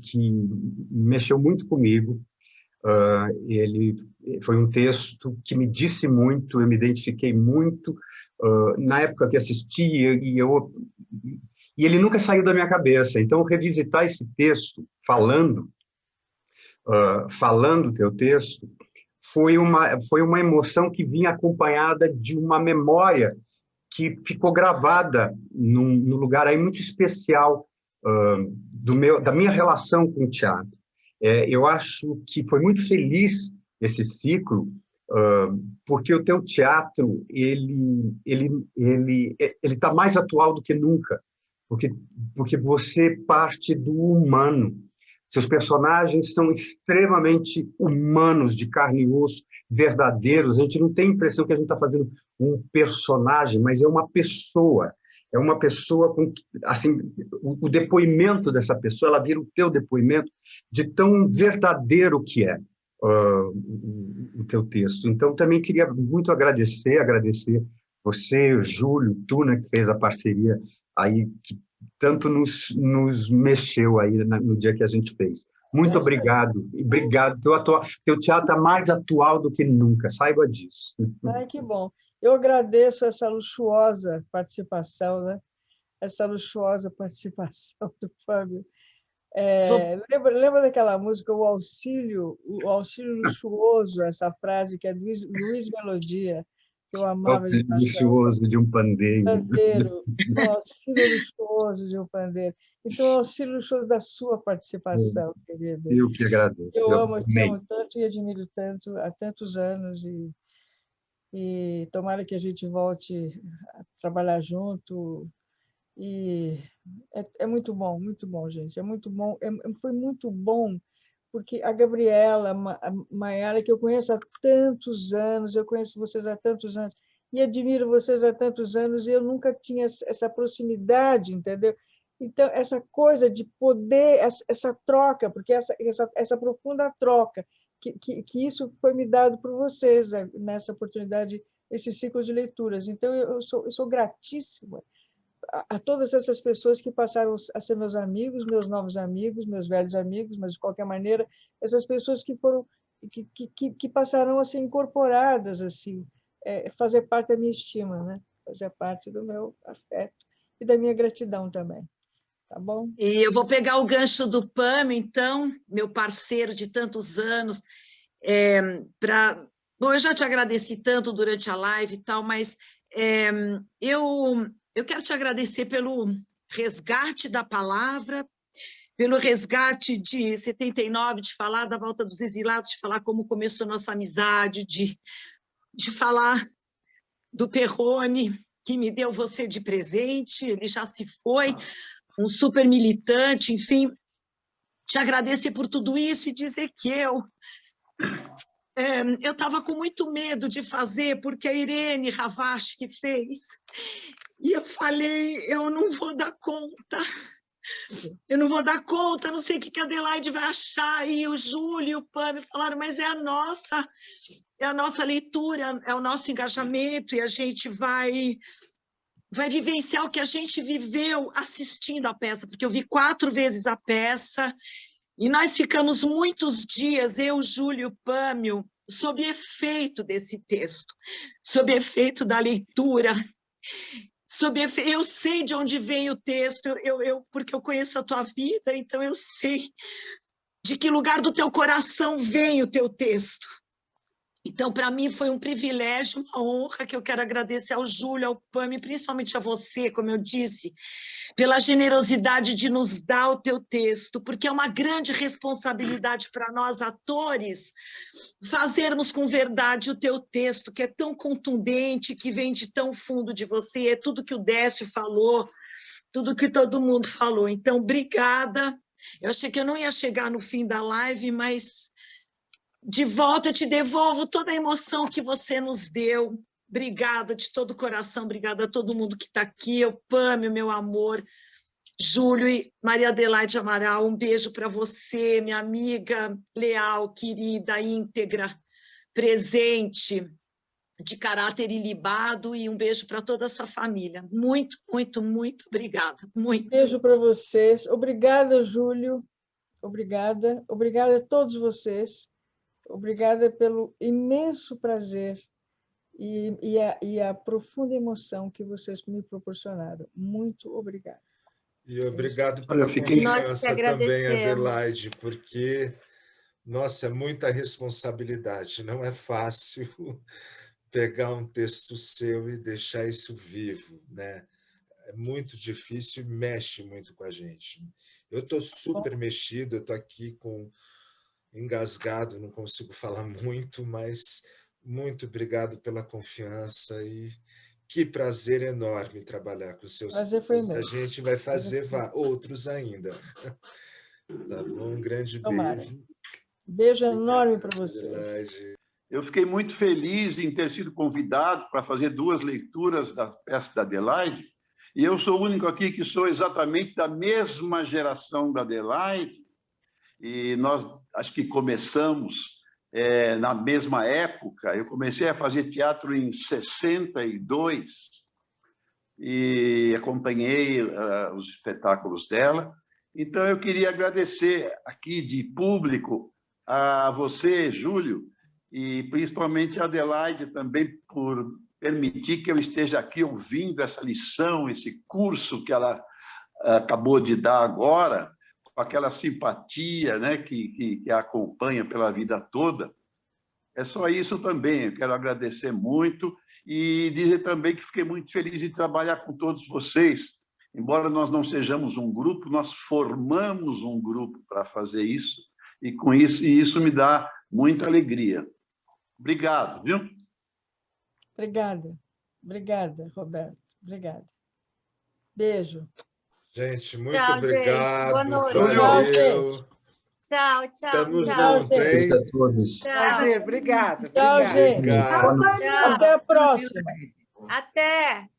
mexeu muito comigo. Ele foi um texto que me disse muito, eu me identifiquei muito na época que assisti, e ele nunca saiu da minha cabeça. Então, revisitar esse texto, falando o teu texto, foi uma emoção que vinha acompanhada de uma memória que ficou gravada num lugar aí muito especial da minha relação com o teatro. Eu acho que foi muito feliz esse ciclo, porque o teu teatro ele está mais atual do que nunca, porque você parte do humano. Seus personagens são extremamente humanos, de carne e osso, verdadeiros. A gente não tem a impressão que a gente está fazendo um personagem, mas é uma pessoa. É uma pessoa com, assim, o depoimento dessa pessoa, ela vira o teu depoimento de tão verdadeiro que é o teu texto. Então, também queria muito agradecer você, o Júlio, Tuna, que fez a parceria aí, que tanto nos mexeu aí no dia que a gente fez. Muito obrigado. E obrigado. Teu teatro é mais atual do que nunca, saiba disso. Ai, que bom. Eu agradeço essa luxuosa participação, né? Essa luxuosa participação do Fábio. Lembra daquela música, o auxílio luxuoso, essa frase que é Luiz Melodia, que eu amava de paixão. Luxuoso de um pandeiro. O auxílio luxuoso de um pandeiro. Então, o auxílio luxuoso da sua participação, querido. Eu que agradeço. Eu amo tanto e admiro tanto há tantos anos, e tomara que a gente volte a trabalhar junto. E é muito bom, gente. É muito bom. Foi muito bom, porque a Gabriela, a Maiara, que eu conheço há tantos anos, eu conheço vocês há tantos anos, e admiro vocês há tantos anos, e eu nunca tinha essa proximidade, entendeu? Então, essa coisa de poder, essa troca, porque essa profunda troca, que isso foi me dado por vocês nessa oportunidade, esse ciclo de leituras. Então, eu sou gratíssima a todas essas pessoas que passaram a ser meus amigos, meus novos amigos, meus velhos amigos, mas, de qualquer maneira, essas pessoas que passaram a ser incorporadas, assim, fazer parte da minha estima, né? Fazer parte do meu afeto e da minha gratidão também. Tá bom? E eu vou pegar o gancho do Pâmio, então, meu parceiro de tantos anos, Bom, eu já te agradeci tanto durante a live e tal, mas eu quero te agradecer pelo resgate da palavra, pelo resgate de 79, de falar da Volta dos Exilados, de falar como começou nossa amizade, de falar do Perrone, que me deu você de presente, ele já se foi, um super militante, enfim, te agradecer por tudo isso e dizer que eu estava com muito medo de fazer, porque a Irene Ravache que fez, e eu falei, eu não vou dar conta, não sei o que a Adelaide vai achar, e o Júlio e o Pâmio falaram, mas é a nossa leitura, é o nosso engajamento, e a gente vai vivenciar o que a gente viveu assistindo a peça, porque eu vi 4 vezes a peça, e nós ficamos muitos dias, eu, Júlio e o Pâmio, sob efeito desse texto, sob efeito da leitura, eu sei de onde vem o texto, porque eu conheço a tua vida, então eu sei de que lugar do teu coração vem o teu texto. Então, para mim, foi um privilégio, uma honra, que eu quero agradecer ao Júlio, ao Pâmio, principalmente a você, como eu disse, pela generosidade de nos dar o teu texto, porque é uma grande responsabilidade para nós, atores, fazermos com verdade o teu texto, que é tão contundente, que vem de tão fundo de você, é tudo que o Décio falou, tudo que todo mundo falou. Então, obrigada. Eu achei que eu não ia chegar no fim da live, mas de volta eu te devolvo toda a emoção que você nos deu. Obrigada de todo o coração, obrigada a todo mundo que está aqui, o Pâmio, meu amor, Júlio e Maria Adelaide Amaral, um beijo para você, minha amiga leal, querida, íntegra, presente, de caráter ilibado, e um beijo para toda a sua família. Muito, muito, muito obrigada. Muito. Beijo para vocês. Obrigada, Júlio. Obrigada. Obrigada a todos vocês. Obrigada pelo imenso prazer e a profunda emoção que vocês me proporcionaram. Muito obrigada. E obrigado pela confiança também, Adelaide, porque, nossa, é muita responsabilidade. Não é fácil pegar um texto seu e deixar isso vivo, né? É muito difícil e mexe muito com a gente. Eu estou super mexido, eu estou aqui engasgado, não consigo falar muito, mas muito obrigado pela confiança e que prazer enorme trabalhar com os seus filhos. A gente vai fazer outros ainda. Tá bom? Um grande beijo. Beijo enorme para vocês. Eu fiquei muito feliz em ter sido convidado para fazer 2 leituras da peça da Adelaide, e eu sou o único aqui que sou exatamente da mesma geração da Adelaide, e nós acho que começamos na mesma época. Eu comecei a fazer teatro em 62 e acompanhei os espetáculos dela. Então, eu queria agradecer aqui de público a você, Júlio, e principalmente a Adelaide também por permitir que eu esteja aqui ouvindo essa lição, esse curso que ela acabou de dar agora, com aquela simpatia, né, que a acompanha pela vida toda. É só isso também. Eu quero agradecer muito e dizer também que fiquei muito feliz em trabalhar com todos vocês. Embora nós não sejamos um grupo, nós formamos um grupo para fazer isso, e com isso me dá muita alegria. Obrigado, viu? Obrigada, Roberto. Obrigada. Beijo. Gente, muito obrigado. Gente. Boa noite. Valeu. Tchau. Tamo junto, hein? Prazer, obrigada. Tchau, gente. Obrigado. Até a próxima. Até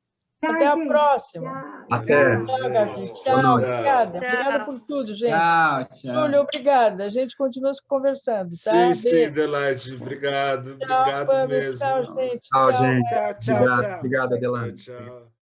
a próxima. Até. Tchau, Gabi. Tchau, obrigada. Obrigada por tudo, gente. Tchau. Júlio, obrigada. A gente continua se conversando, tá? Sim, Adelaide. Obrigado. Tchau, Obrigado mesmo. Tchau, gente. Tchau, gente. Tchau. Obrigado, Adelaide. Tchau.